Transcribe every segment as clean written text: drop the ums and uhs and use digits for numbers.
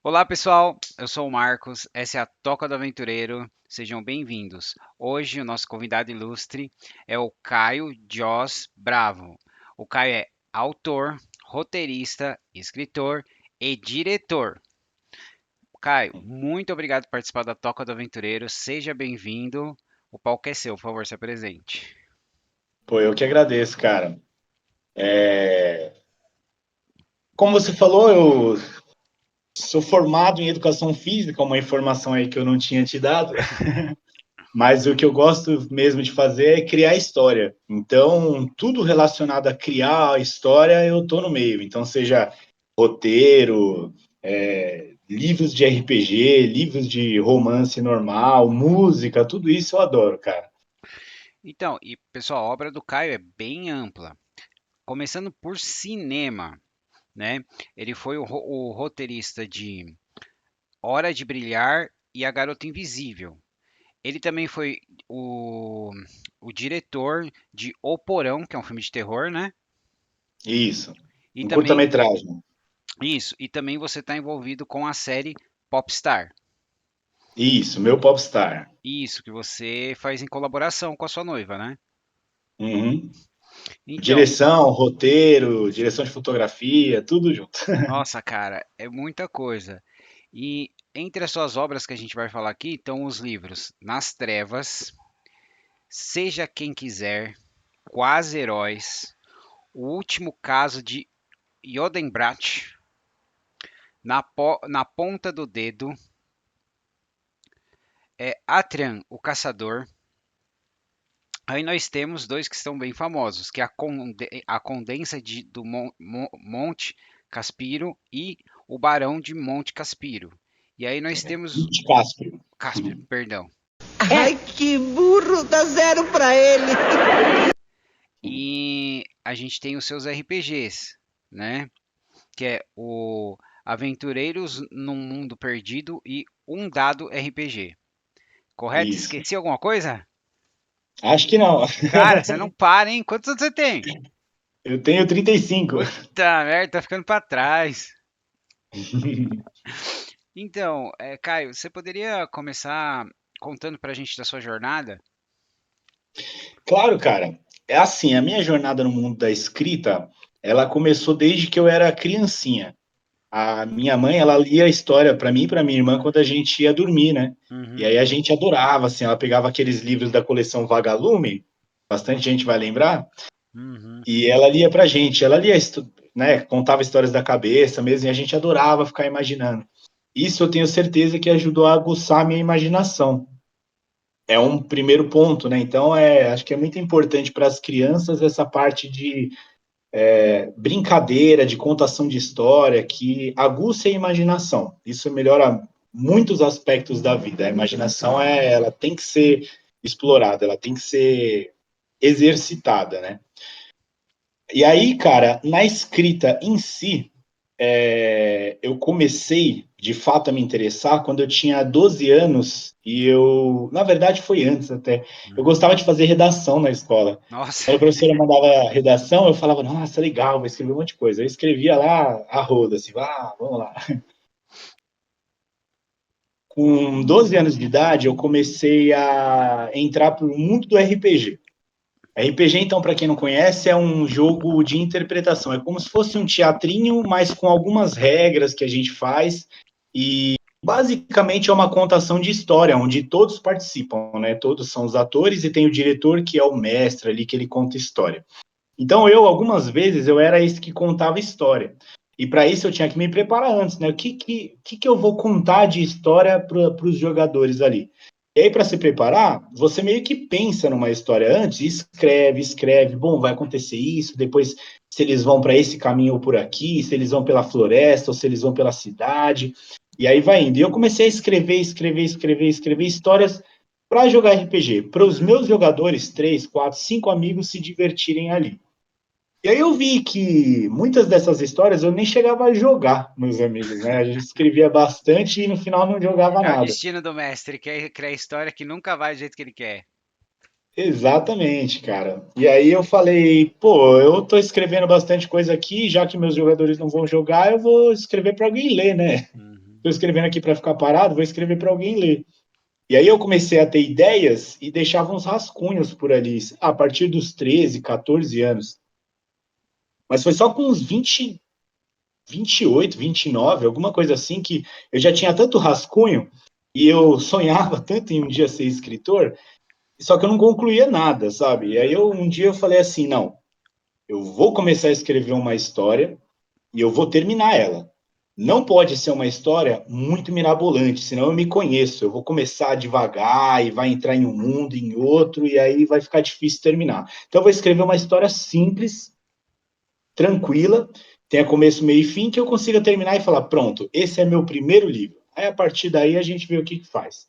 Olá pessoal, eu sou o Marcos, essa é a Toca do Aventureiro, sejam bem-vindos. Hoje o nosso convidado ilustre é o Caio Joss Bravo. O Caio é autor, roteirista, escritor e diretor. Caio, muito obrigado por participar da Toca do Aventureiro, seja bem-vindo. O palco é seu, por favor, se apresente. Pô, eu que agradeço, cara. Como você falou, eu sou formado em educação física, uma informação aí que eu não tinha te dado, mas o que eu gosto mesmo de fazer é criar história. Então, tudo relacionado a criar a história, eu tô no meio. Então, seja roteiro, livros de RPG, livros de romance normal, música, tudo isso eu adoro, cara. Então, e pessoal, a obra do Caio é bem ampla, começando por cinema, né? Ele foi o roteirista de Hora de Brilhar e A Garota Invisível. Ele também foi o, o diretor de O Porão, que é um filme de terror, né? Isso. E Um também, curta-metragem. e também você está envolvido com a série Popstar. Isso, meu popstar. Isso, que você faz em colaboração com a sua noiva, né? Uhum. Então, Direção, roteiro, direção de fotografia, tudo junto. nossa, cara, é muita coisa. E entre as suas obras que a gente vai falar aqui estão os livros Nas Trevas, Seja Quem Quiser, Quase Heróis, O Último Caso de Yodenbrat, na ponta do dedo, Atrian, o Caçador. Aí nós temos dois que estão bem famosos, que é a Condensa do Monte Caspiro e o Barão de Monte Caspiro. E aí nós temos Monte Cáspio. Cáspero, perdão. Ai, que burro, dá zero pra ele. E a gente tem os seus RPGs, né? Que é o Aventureiros num Mundo Perdido e Um Dado RPG. Correto? Isso. Esqueci alguma coisa? Acho que não. Cara, você não para, hein? Quantos anos você tem? Eu tenho 35. Puta merda, tá ficando pra trás. Então, Caio, você poderia começar contando pra gente da sua jornada? Claro, cara. É assim, a minha jornada no mundo da escrita, ela começou desde que eu era criancinha. A minha mãe, ela lia a história para mim e para minha irmã quando a gente ia dormir, né? E Uhum, aí a gente adorava, assim, ela pegava aqueles livros da coleção Vagalume, bastante gente vai lembrar, uhum. e ela lia pra gente. Ela lia, né, contava histórias da cabeça mesmo, e a gente adorava ficar imaginando. Isso eu tenho certeza que ajudou a aguçar a minha imaginação. É um primeiro ponto, né? Então, acho que é muito importante para as crianças essa parte de brincadeira, de contação de história, que aguça a imaginação. Isso melhora muitos aspectos da vida. A imaginação, ela tem que ser explorada, ela tem que ser exercitada, né? E aí, cara, na escrita em si, eu comecei de fato a me interessar quando eu tinha 12 anos e eu, na verdade, foi antes até. Eu Uhum. gostava de fazer redação na escola. Nossa, Quando a professora mandava redação, eu falava, nossa, legal, vou escrever um monte de coisa. Eu escrevia lá a roda, assim, vamos lá. Com 12 anos de idade, eu comecei a entrar para o mundo do RPG. RPG, então, para quem não conhece, é um jogo de interpretação. É como se fosse um teatrinho, mas com algumas regras que a gente faz. E basicamente é uma contação de história, onde todos participam, né? Todos são os atores e tem o diretor, que é o mestre ali, que ele conta história. Então, algumas vezes, eu era esse que contava história. E para isso eu tinha que me preparar antes, né? O que eu vou contar de história para os jogadores ali? E aí, para se preparar, você meio que pensa numa história antes, escreve, escreve. Bom, vai acontecer isso, depois se eles vão para esse caminho ou por aqui, se eles vão pela floresta ou se eles vão pela cidade. E aí vai indo. E eu comecei a escrever, escrever, escrever, escrever histórias para jogar RPG, para os meus jogadores, três, quatro, cinco amigos se divertirem ali. E aí eu vi que muitas dessas histórias eu nem chegava a jogar, meus amigos, né? A gente escrevia bastante e no final não jogava é o nada. destino do mestre, quer criar história que nunca vai do jeito que ele quer. Exatamente, cara. E aí eu falei, pô, eu tô escrevendo bastante coisa aqui, já que meus jogadores não vão jogar, eu vou escrever para alguém ler, né? estou escrevendo aqui para ficar parado, vou escrever para alguém ler. E aí eu comecei a ter ideias e deixava uns rascunhos por ali, a partir dos 13, 14 anos. Mas foi só com uns 20, 28, 29, alguma coisa assim, que eu já tinha tanto rascunho e eu sonhava tanto em um dia ser escritor, só que eu não concluía nada, sabe? E aí um dia eu falei assim, não, eu vou começar a escrever uma história e eu vou terminar ela. Não pode ser uma história muito mirabolante, senão eu me conheço. Eu vou começar devagar e vai entrar em um mundo, em outro, e aí vai ficar difícil terminar. Então eu vou escrever uma história simples, tranquila, tenha começo, meio e fim, que eu consiga terminar e falar, pronto, esse é meu primeiro livro. Aí a partir daí a gente vê o que faz.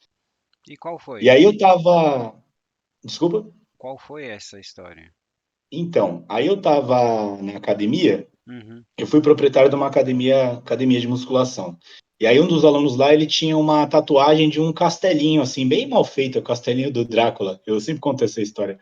E qual foi? E aí eu tava. Desculpa? Qual foi essa história? Então, aí eu tava na academia. Uhum. Eu fui proprietário de uma academia de musculação. E aí um dos alunos lá, ele tinha uma tatuagem de um castelinho, assim, bem mal feito, o castelinho do Drácula. Eu sempre conto essa história.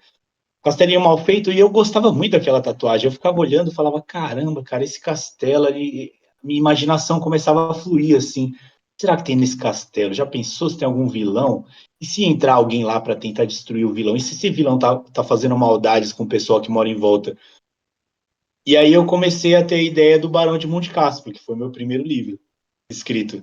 Castelinho mal feito, e eu gostava muito daquela tatuagem. Eu ficava olhando e falava, caramba, cara, esse castelo ali, minha imaginação começava a fluir, assim. Será que tem nesse castelo? Já pensou se tem algum vilão? E se entrar alguém lá para tentar destruir o vilão? E se esse vilão tá fazendo maldades com o pessoal que mora em volta? E aí eu comecei a ter a ideia do Barão de Monte Castro, que foi meu primeiro livro escrito.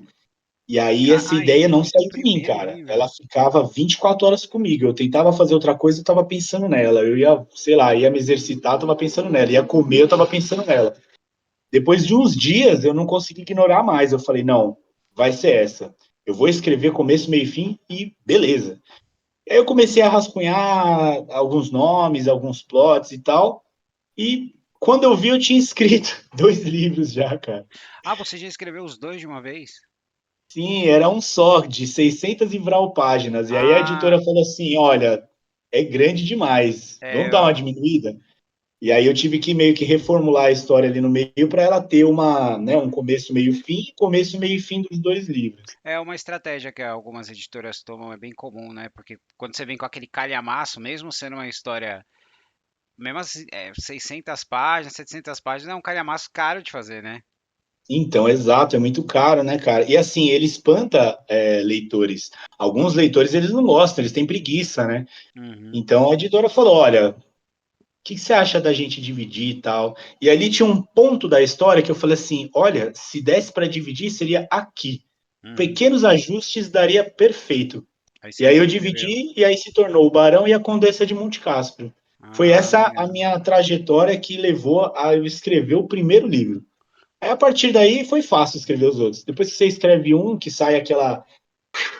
E aí essa ideia Esse não foi seu saiu de mim, primeiro cara. livro? Ela ficava 24 horas comigo. Eu tentava fazer outra coisa, eu tava pensando nela. Eu ia, sei lá, ia me exercitar, eu tava pensando nela. Ia comer, eu tava pensando nela. Depois de uns dias, eu não consegui ignorar mais. Eu falei, não, vai ser essa. Eu vou escrever começo, meio e fim e beleza. Aí eu comecei a rascunhar alguns nomes, alguns plots e tal. E quando eu vi, eu tinha escrito 2 livros já, cara. Ah, você já escreveu os dois de uma vez? Sim, era um só, de 600 e vral páginas. E aí a Ah, editora falou assim: olha, é grande demais, vamos dar é, uma diminuída? E aí eu tive que meio que reformular a história ali no meio para ela ter um começo, meio, fim, começo, meio e fim dos 2 livros. é uma estratégia que algumas editoras tomam, é bem comum, né? Porque quando você vem com aquele calhamaço, mesmo sendo uma história, mesmo assim, 600 páginas, 700 páginas, é um calhamaço caro de fazer, né? Então, exato, é muito caro, né, cara? E assim, ele espanta leitores. Alguns leitores, eles não gostam, eles têm preguiça, né? Uhum. Então a editora falou: olha, que você acha da gente dividir e tal? E ali tinha um ponto da história que eu falei assim: olha, se desse para dividir, seria aqui. Uhum. Pequenos ajustes daria perfeito. Aí E você aí eu reescreveu. dividi, e aí se tornou o Barão e a Condessa de Monte Castro. Foi Ah, essa a legal. minha trajetória que levou a eu escrever o primeiro livro. Aí a partir daí foi fácil escrever os outros. Depois que você escreve um, que sai aquela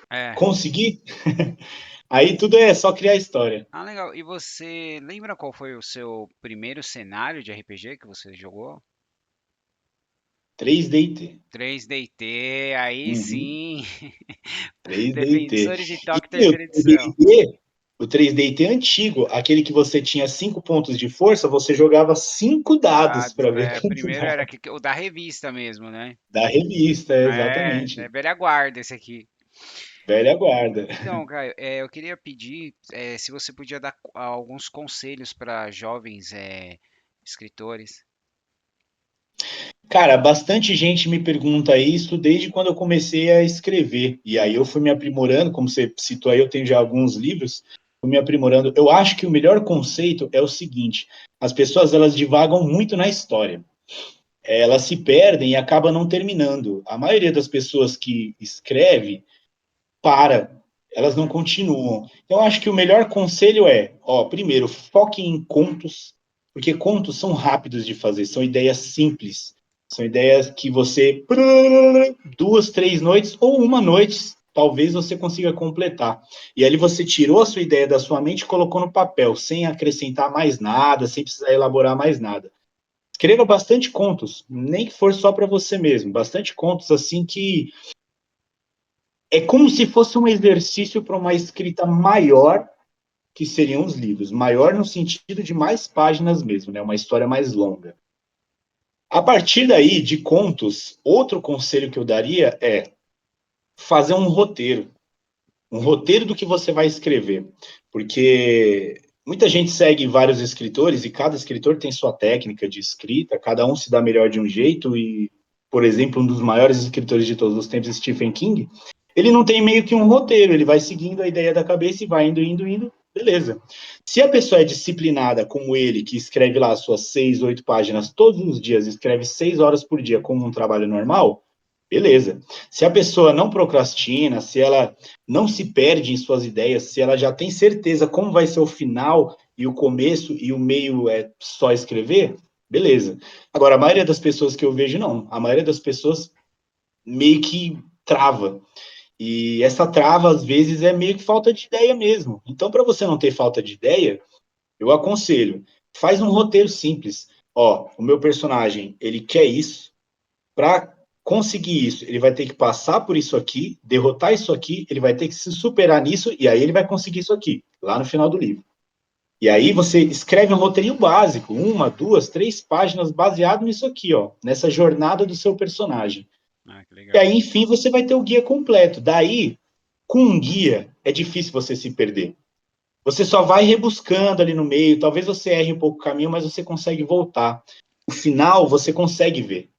É. conseguir, aí tudo é só criar história. Ah, legal. E você lembra qual foi o seu primeiro cenário de RPG que você jogou? 3D&T. 3DT, aí Uhum. sim. 3D&T. Defensores de E toque terceira o edição. D&T, o 3D&T antigo, aquele que você tinha 5 pontos de força, você jogava 5 dados Dados. para ver É, quanto primeiro era dava. o da revista mesmo, né? Da revista, É exatamente. velha guarda esse aqui. Velha guarda. Então, Caio, eu queria pedir se você podia dar alguns conselhos para jovens escritores. Cara, bastante gente me pergunta isso desde quando eu comecei a escrever. E aí eu fui me aprimorando, como você citou aí, eu tenho já alguns livros, fui me aprimorando. Eu acho que o melhor conceito é o seguinte: as pessoas elas divagam muito na história. Elas se perdem e acabam não terminando. A maioria das pessoas que escreve para, elas não continuam. Então, eu acho que o melhor conselho é, primeiro, foque em contos, porque contos são rápidos de fazer, são ideias simples, são ideias que você, 2, 3 noites ou uma noite, talvez você consiga completar. E ali você tirou a sua ideia da sua mente e colocou no papel, sem acrescentar mais nada, sem precisar elaborar mais nada. Escreva bastante contos, nem que for só para você mesmo, bastante contos assim que é como se fosse um exercício para uma escrita maior, que seriam os livros. Maior no sentido de mais páginas mesmo, né? Uma história mais longa. A partir daí, de contos, outro conselho que eu daria é fazer um roteiro. Um roteiro do que você vai escrever. Porque muita gente segue vários escritores e cada escritor tem sua técnica de escrita, cada um se dá melhor de um jeito e por exemplo, um dos maiores escritores de todos os tempos, Stephen King, ele não tem meio que um roteiro, ele vai seguindo a ideia da cabeça e vai indo, beleza. Se a pessoa é disciplinada como ele, que escreve lá suas 6, 8 páginas todos os dias, escreve 6 horas por dia como um trabalho normal, beleza. Se a pessoa não procrastina, se ela não se perde em suas ideias, se ela já tem certeza como vai ser o final e o começo e o meio é só escrever, beleza. Agora, a maioria das pessoas que eu vejo, não. A maioria das pessoas meio que trava. E essa trava, às vezes, é meio que falta de ideia mesmo. Então, para você não ter falta de ideia, eu aconselho, faz um roteiro simples. Ó, o meu personagem, ele quer isso. Para conseguir isso, ele vai ter que passar por isso aqui, derrotar isso aqui, ele vai ter que se superar nisso, e aí ele vai conseguir isso aqui, lá no final do livro. E aí você escreve um roteirinho básico, 1, 2, 3 páginas baseado nisso aqui, ó, nessa jornada do seu personagem. Ah, que E legal. aí, enfim, você vai ter o guia completo. Daí, com um guia, é difícil você se perder. Você só vai rebuscando ali no meio, talvez você erre um pouco o caminho, mas você consegue voltar. O final, você consegue ver.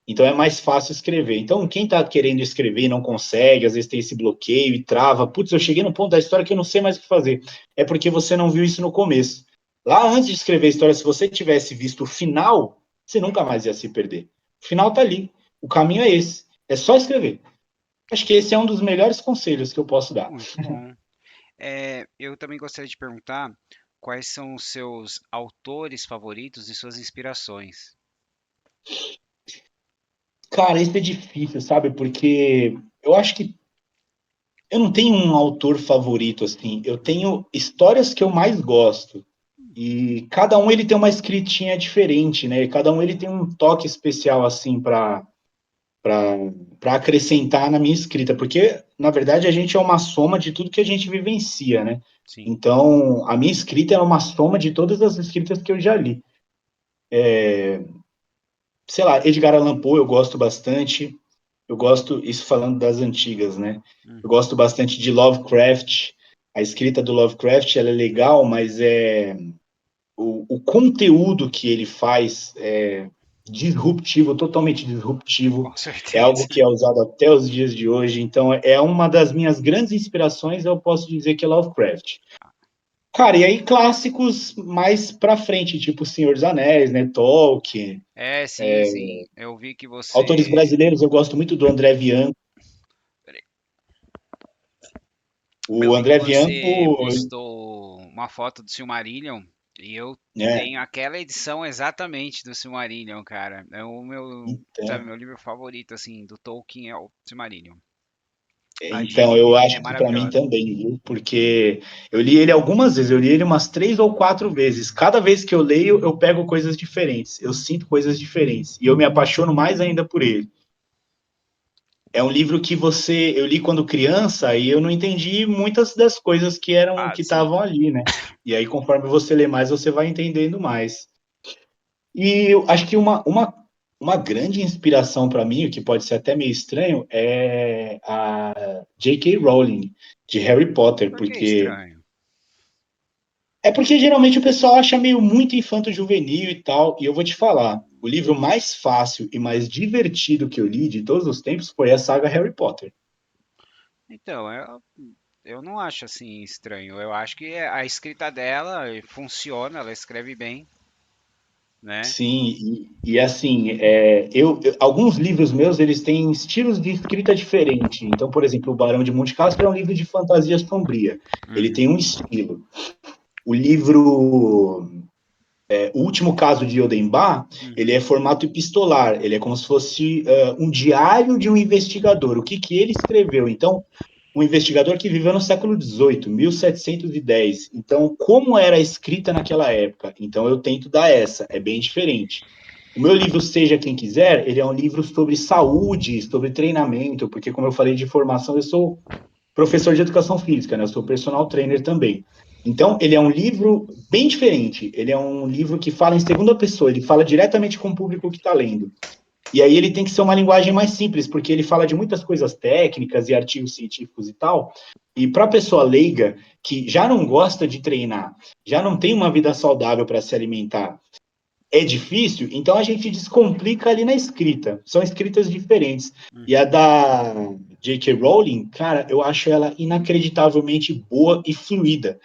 Então, é mais fácil escrever. Então, quem está querendo escrever e não consegue, às vezes tem esse bloqueio e trava. Putz, eu cheguei no ponto da história que eu não sei mais o que fazer. É porque você não viu isso no começo. Lá, antes de escrever a história, se você tivesse visto o final, você nunca mais ia se perder. O final está ali. O caminho é esse. É só escrever. Acho que esse é um dos melhores conselhos que eu posso dar. Muito bom. Eu também gostaria de perguntar quais são os seus autores favoritos e suas inspirações. Cara, isso é difícil, sabe? Porque eu acho que eu não tenho um autor favorito, assim. Eu tenho histórias que eu mais gosto. E cada um ele tem uma escritinha diferente, né? Cada um ele tem um toque especial, assim, para acrescentar na minha escrita. Porque, na verdade, a gente é uma soma de tudo que a gente vivencia, né? Sim. Então, a minha escrita é uma soma de todas as escritas que eu já li. Sei lá, Edgar Allan Poe eu gosto bastante. Eu gosto, isso falando das antigas, né? Eu Uhum. gosto bastante de Lovecraft. A escrita do Lovecraft, ela é legal, mas o conteúdo que ele faz é disruptivo, totalmente disruptivo. Com É algo certeza. que é usado até os dias de hoje. Então, é uma das minhas grandes inspirações, eu posso dizer que é Lovecraft. Cara, e aí clássicos mais pra frente, tipo Senhor dos Anéis, né? Tolkien. Sim, sim. Eu vi que Autores você. brasileiros, eu gosto muito do André Bianco. Peraí. Eu O vi que André você Bianco, postou uma foto do Silmarillion e eu né? tenho aquela edição exatamente do Silmarillion, cara. É o meu, sabe, Então, meu livro favorito, assim, do Tolkien é o Silmarillion. A então, eu J.K. é acho que para mim maravilhosa. também, viu? Porque eu li ele algumas vezes, eu li ele umas 3 ou 4 vezes. Cada vez que eu leio, eu pego coisas diferentes, eu sinto coisas diferentes e eu me apaixono mais ainda por ele. É um livro que eu li quando criança e eu não entendi muitas das coisas Ah, que sim. estavam ali, né? E aí, conforme você lê mais, você vai entendendo mais. E eu acho que uma grande inspiração para mim, o que pode ser até meio estranho, é a J.K. Rowling, de Harry Potter, Por que porque estranho? geralmente o pessoal acha meio muito infanto-juvenil e tal, e eu vou te falar, o livro mais fácil e mais divertido que eu li de todos os tempos foi a saga Harry Potter. Então, eu não acho assim estranho. Eu acho que a escrita dela funciona, ela escreve bem, né? Sim, assim, alguns livros meus, eles têm estilos de escrita diferentes. Então, por exemplo, o Barão de Monte Cristo é um livro de fantasia sombria. Ele tem Uhum. um estilo. O livro O Último Caso de Odemba, ele Uhum. é formato epistolar. Ele é como se fosse um diário de um investigador. O que que ele escreveu? Então, um investigador que viveu no século XVIII, 1710. Então, como era a escrita naquela época? Então, eu tento dar essa, é bem diferente. O meu livro Seja Quem Quiser, ele é um livro sobre saúde, sobre treinamento, porque, como eu falei de formação, eu sou professor de educação física, né? Eu sou personal trainer também. Então, ele é um livro bem diferente. Ele é um livro que fala em segunda pessoa, ele fala diretamente com o público que está lendo. E aí ele tem que ser uma linguagem mais simples, porque ele fala de muitas coisas técnicas e artigos científicos e tal. E para a pessoa leiga, que já não gosta de treinar, já não tem uma vida saudável para se alimentar, é difícil, então a gente descomplica ali na escrita. São escritas diferentes. E a Uhum. da J.K. Rowling, cara, eu acho ela inacreditavelmente boa e fluida.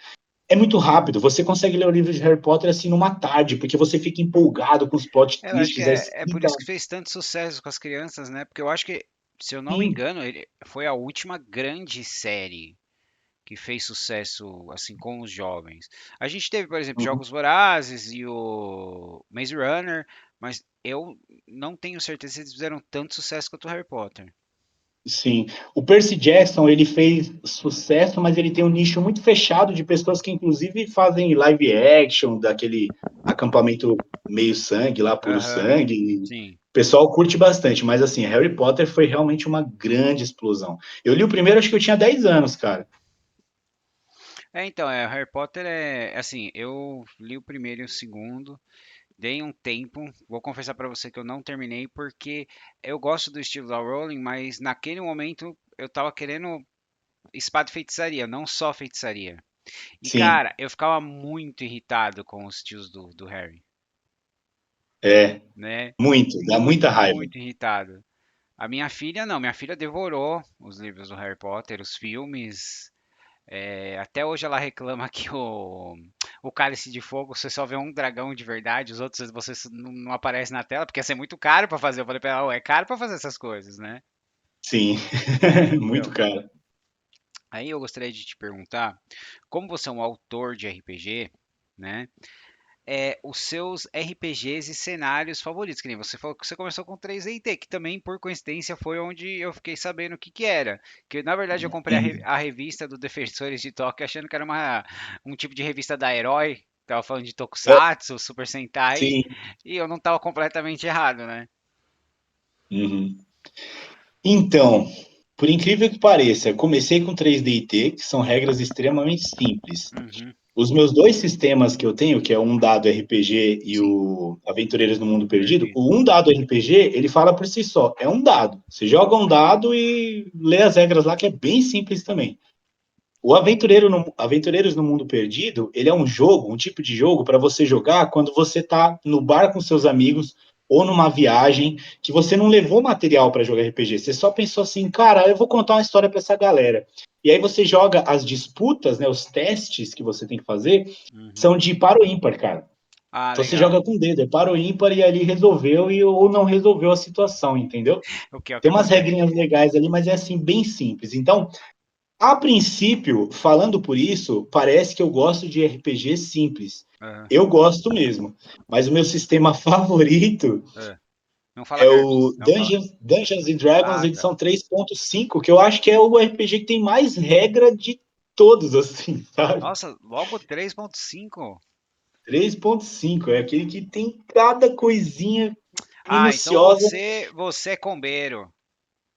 É muito rápido, você consegue ler o livro de Harry Potter assim numa tarde, porque você fica empolgado com os plot Eu acho que twists, a é por escrita. isso que fez tanto sucesso com as crianças, né? Porque eu acho que, se eu não me Sim. engano, ele foi a última grande série que fez sucesso assim com os jovens. A gente teve, por exemplo, Uhum. Jogos Vorazes e o Maze Runner, mas eu não tenho certeza se eles fizeram tanto sucesso quanto o Harry Potter. Sim. O Percy Jackson, ele fez sucesso, mas ele tem um nicho muito fechado de pessoas que, inclusive, fazem live action daquele acampamento meio sangue lá, puro Aham, sangue. O sim. pessoal curte bastante, mas assim, Harry Potter foi realmente uma grande explosão. Eu li o primeiro, acho que eu tinha 10 anos, cara. Então, Harry Potter assim, eu li o primeiro e o segundo, dei um tempo, vou confessar pra você que eu não terminei porque eu gosto do estilo da Rowling, mas naquele momento eu tava querendo espada e feitiçaria, não só feitiçaria. E Sim, cara, eu ficava muito irritado com os tios do Harry, é, né? muito, dá muita Muito, raiva. muito irritado. A minha filha não, minha filha devorou os livros do Harry Potter, os filmes. Até hoje ela reclama que o Cálice de Fogo você só vê um dragão de verdade, os outros você não aparece na tela, porque ia ser muito caro pra fazer. Eu falei pra ela, "Ué, é caro pra fazer essas coisas, né? Sim, muito Então, caro. aí eu gostaria de te perguntar, como você é um autor de RPG, né? Os seus RPGs e cenários favoritos, que nem você falou que você começou com 3DT, que também por coincidência foi onde eu fiquei sabendo o que que era. Que na verdade eu comprei Sim, a revista do Defensores de Tóquio achando que era um tipo de revista da Herói, tava falando de Tokusatsu, Super Sentai, sim. e eu não tava completamente errado, né? Uhum. Então, por incrível que pareça, comecei com 3D&T, que são regras extremamente simples. Uhum, Os meus dois sistemas que eu tenho, que é um dado RPG e sim, o Aventureiros no Mundo Perdido, perdido. o um dado RPG, ele fala por si só, é um dado. Você joga um dado e lê as regras lá, que é bem simples também. O Aventureiros no Mundo Perdido, ele é um jogo, um tipo de jogo para você jogar quando você está no bar com seus amigos ou numa viagem que você não levou material para jogar RPG. Você só pensou assim, cara, eu vou contar uma história para essa galera. E aí você joga as disputas, né, os testes que você tem que fazer, Uhum. são de par ou ímpar, cara. Ah, Então você legal. joga com o dedo, é par ou ímpar e ali resolveu ou não resolveu a situação, entendeu? O que é o que Tem umas acontece? regrinhas legais ali, mas é assim, bem simples. Então, a princípio, falando por isso, parece que eu gosto de RPG simples. Aham, Eu gosto mesmo. Mas o meu sistema favorito aham. Não fala é o GURPS, não fala. Dungeons and Dragons Ah, tá. edição 3.5, que eu acho que é o RPG que tem mais regra de todos, assim, sabe? Nossa, logo 3.5. 3.5 é aquele que tem cada coisinha Ah, então minuciosa. você é combeiro.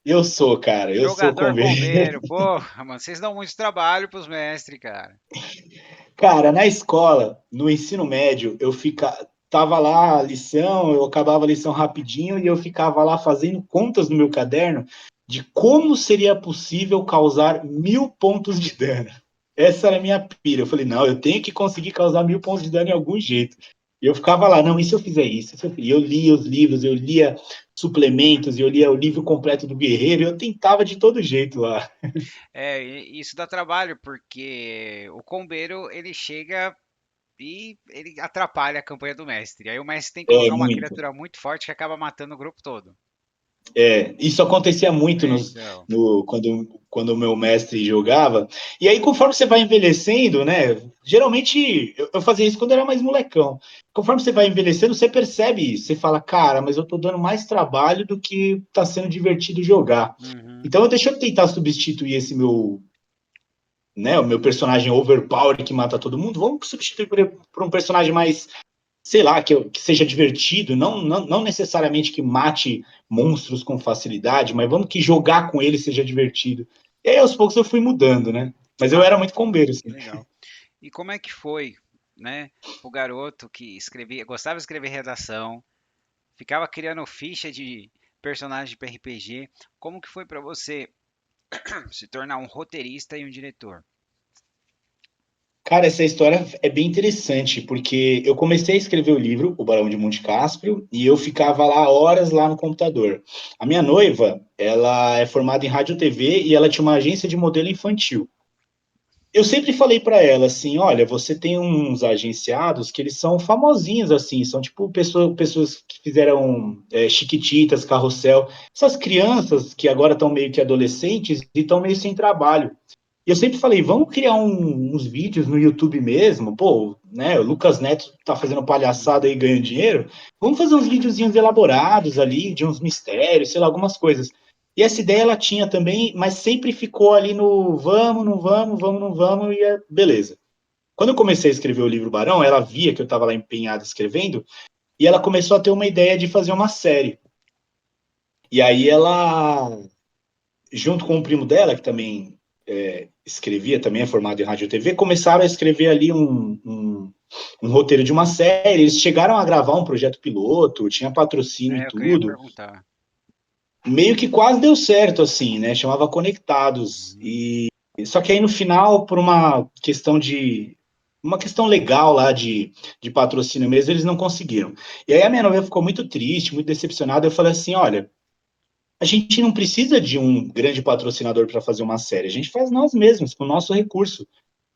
Eu sou, cara, eu sou Jogador conversa. combeiro. Porra, mano, vocês dão muito trabalho pros mestres, cara. Cara, na escola, no ensino médio, tava lá a lição, eu acabava a lição rapidinho e eu ficava lá fazendo contas no meu caderno de como seria possível causar 1.000 pontos de dano. Essa era a minha pira. Eu falei, não, eu tenho que conseguir causar 1.000 pontos de dano em algum jeito. E eu ficava lá, não, e se eu fizer isso? E se eu... E eu lia os livros, eu lia suplementos, eu lia o livro completo do Guerreiro, e eu tentava de todo jeito lá. Isso dá trabalho, porque o combeiro, ele chega e ele atrapalha a campanha do mestre. Aí o mestre tem que É, colocar uma muito. criatura muito forte que acaba matando o grupo todo. Isso acontecia muito Então. quando o meu mestre jogava. E aí, conforme você vai envelhecendo, né? Geralmente eu fazia isso quando eu era mais molecão. Conforme você vai envelhecendo, você percebe isso. Você fala, cara, mas eu tô dando mais trabalho do que tá sendo divertido jogar. Uhum. Então eu deixei eu tentar substituir esse o meu personagem overpower que mata todo mundo. Vamos substituir por um personagem mais sei lá, que seja divertido, não necessariamente que mate monstros com facilidade, mas vamos que jogar com ele seja divertido. E aí, aos poucos, eu fui mudando, né? Mas eu Ah, era muito combeiro, que assim. legal. E como é que foi, né? O garoto que escrevia, gostava de escrever redação, ficava criando ficha de personagem de RPG. Como que foi pra você se tornar um roteirista e um diretor? Cara, essa história é bem interessante, porque eu comecei a escrever o livro, O Barão de Monte Cáspio, e eu ficava lá horas lá no computador. A minha noiva, ela é formada em rádio e TV e ela tinha uma agência de modelo infantil. Eu sempre falei para ela assim, olha, você tem uns agenciados que eles são famosinhos assim, são tipo pessoas que fizeram Chiquititas, Carrossel, essas crianças que agora estão meio que adolescentes e estão meio sem trabalho. E eu sempre falei, vamos criar uns vídeos no YouTube mesmo, pô, né? O Lucas Neto tá fazendo palhaçada Uhum. e ganhando dinheiro. Vamos fazer uns videozinhos elaborados ali, de uns mistérios, sei lá, algumas coisas. E essa ideia ela tinha também, mas sempre ficou ali no vamos, não vamos, vamos, não vamos, e beleza. Quando eu comecei a escrever o livro Barão, ela via que eu estava lá empenhado escrevendo, e ela começou a ter uma ideia de fazer uma série. E aí ela, junto com o primo dela, que também escrevia, também é formado em rádio e TV, começaram a escrever ali um roteiro de uma série. Eles chegaram a gravar um projeto piloto, tinha patrocínio e É o que eu ia tudo. perguntar. Meio que quase deu certo, assim, né? Chamava Conectados. Uhum. E só que aí no final, por uma questão legal lá de patrocínio mesmo, eles não conseguiram. E aí a minha noiva ficou muito triste, muito decepcionada. Eu falei assim: olha, a gente não precisa de um grande patrocinador para fazer uma série, a gente faz nós mesmos, com o nosso recurso.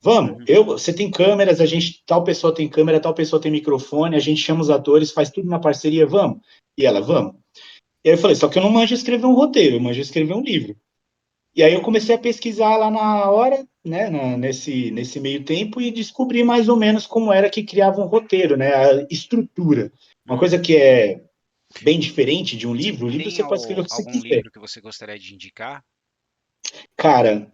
Vamos, Uhum. você tem câmeras, a gente, tal pessoa tem câmera, tal pessoa tem microfone, a gente chama os atores, faz tudo na parceria, vamos. E ela, vamos. E aí eu falei, só que eu não manjo escrever um roteiro, eu manjo escrever um livro. E aí eu comecei a pesquisar lá na hora, né, nesse meio tempo, e descobri mais ou menos como era que criava um roteiro, né, a estrutura. Uma coisa Uhum. que é bem diferente de Você um livro tem você pode escrever o que você algum quiser. livro que você gostaria de indicar? Cara,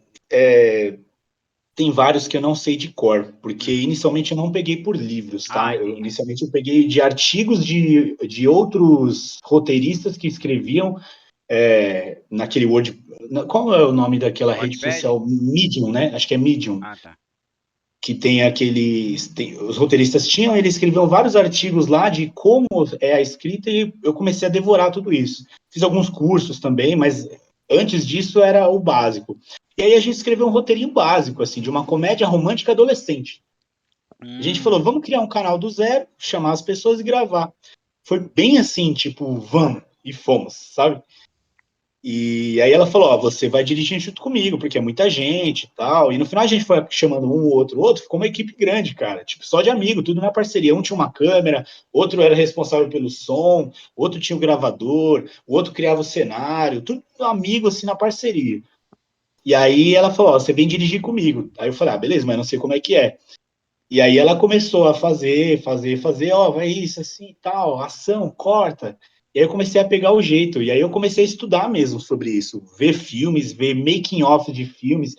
tem vários que eu não sei de cor, porque Uhum. inicialmente eu não peguei por livros, Ah, tá? entendi. Inicialmente eu peguei de artigos de outros roteiristas que escreviam naquele Word. Qual é o nome daquela rede Wattpad? social? Medium, né? Acho que é Medium. Ah, tá. Que tem aqueles. Os roteiristas tinham, eles escreviam vários artigos lá de como é a escrita e eu comecei a devorar tudo isso. Fiz alguns cursos também, mas antes disso era o básico. E aí a gente escreveu um roteirinho básico, assim, de uma comédia romântica adolescente. A gente falou, Hum, vamos criar um canal do zero, chamar as pessoas e gravar. Foi bem assim, tipo, vamos, e fomos, sabe? E aí ela falou, ó, você vai dirigir junto comigo, porque é muita gente e tal. E no final a gente foi chamando um, outro, ficou uma equipe grande, cara. Tipo, só de amigo, tudo na parceria. Um tinha uma câmera, outro era responsável pelo som, outro tinha o gravador, o outro criava o cenário, tudo amigo, assim, na parceria. E aí ela falou, ó, você vem dirigir comigo. Aí eu falei, ah, beleza, mas não sei como é que é. E aí ela começou a fazer, ó, vai isso, assim e tal, ação, corta. E aí eu comecei a pegar o jeito, e aí eu comecei a estudar mesmo sobre isso, ver filmes, ver making of de filmes,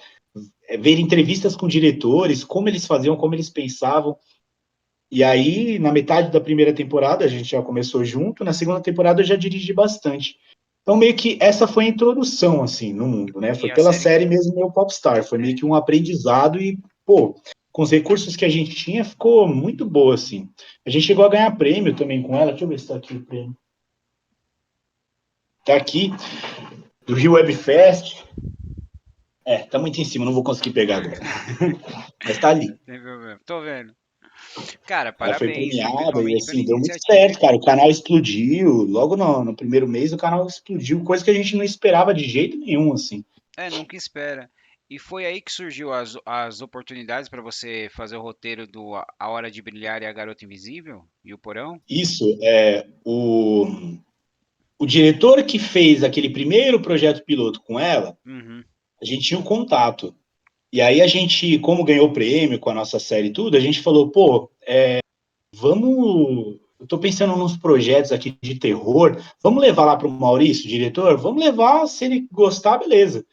ver entrevistas com diretores, como eles faziam, como eles pensavam. E aí, na metade da primeira temporada, a gente já começou junto, na segunda temporada eu já dirigi bastante. Então, meio que essa foi a introdução, assim, no mundo, né? e Foi a pela série. série mesmo, meu Popstar. Foi meio É, que um aprendizado e, pô, com os recursos que a gente tinha, ficou muito boa, assim. A gente chegou a ganhar prêmio também com ela. Deixa eu ver se tá aqui o prêmio. Tá aqui, do Rio Web Fest. Tá muito em cima, não vou conseguir pegar agora. Mas tá ali. sem problema. Tô vendo. Cara, Ela foi parabéns, viu? premiada e, Principalmente pela assim, deu muito iniciativa. certo, cara. O canal explodiu. Logo no primeiro mês, o canal explodiu, coisa que a gente não esperava de jeito nenhum, assim. É, nunca espera. E foi aí que surgiu as oportunidades para você fazer o roteiro do A Hora de Brilhar e A Garota Invisível e o Porão? Isso, o diretor que fez aquele primeiro projeto piloto com ela, Uhum. a gente tinha um contato. E aí a gente, como ganhou o prêmio com a nossa série e tudo, a gente falou, pô, vamos. Eu tô pensando nos projetos aqui de terror. Vamos levar lá para o Maurício, diretor? Vamos levar, se ele gostar, beleza.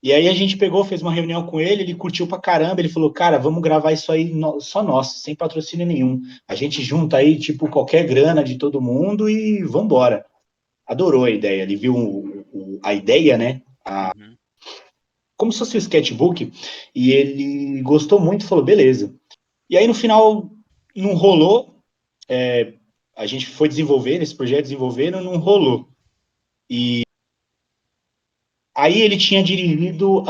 E aí a gente pegou, fez uma reunião com ele curtiu pra caramba, ele falou, cara, vamos gravar isso aí só nós, sem patrocínio nenhum. A gente junta aí, tipo, qualquer grana de todo mundo e vambora. Adorou a ideia, ele viu a ideia, né? Uhum. Como se fosse o sketchbook, e ele gostou muito e falou, beleza. E aí no final não rolou, a gente foi desenvolvendo esse projeto, desenvolvendo, não rolou. Aí ele tinha dirigido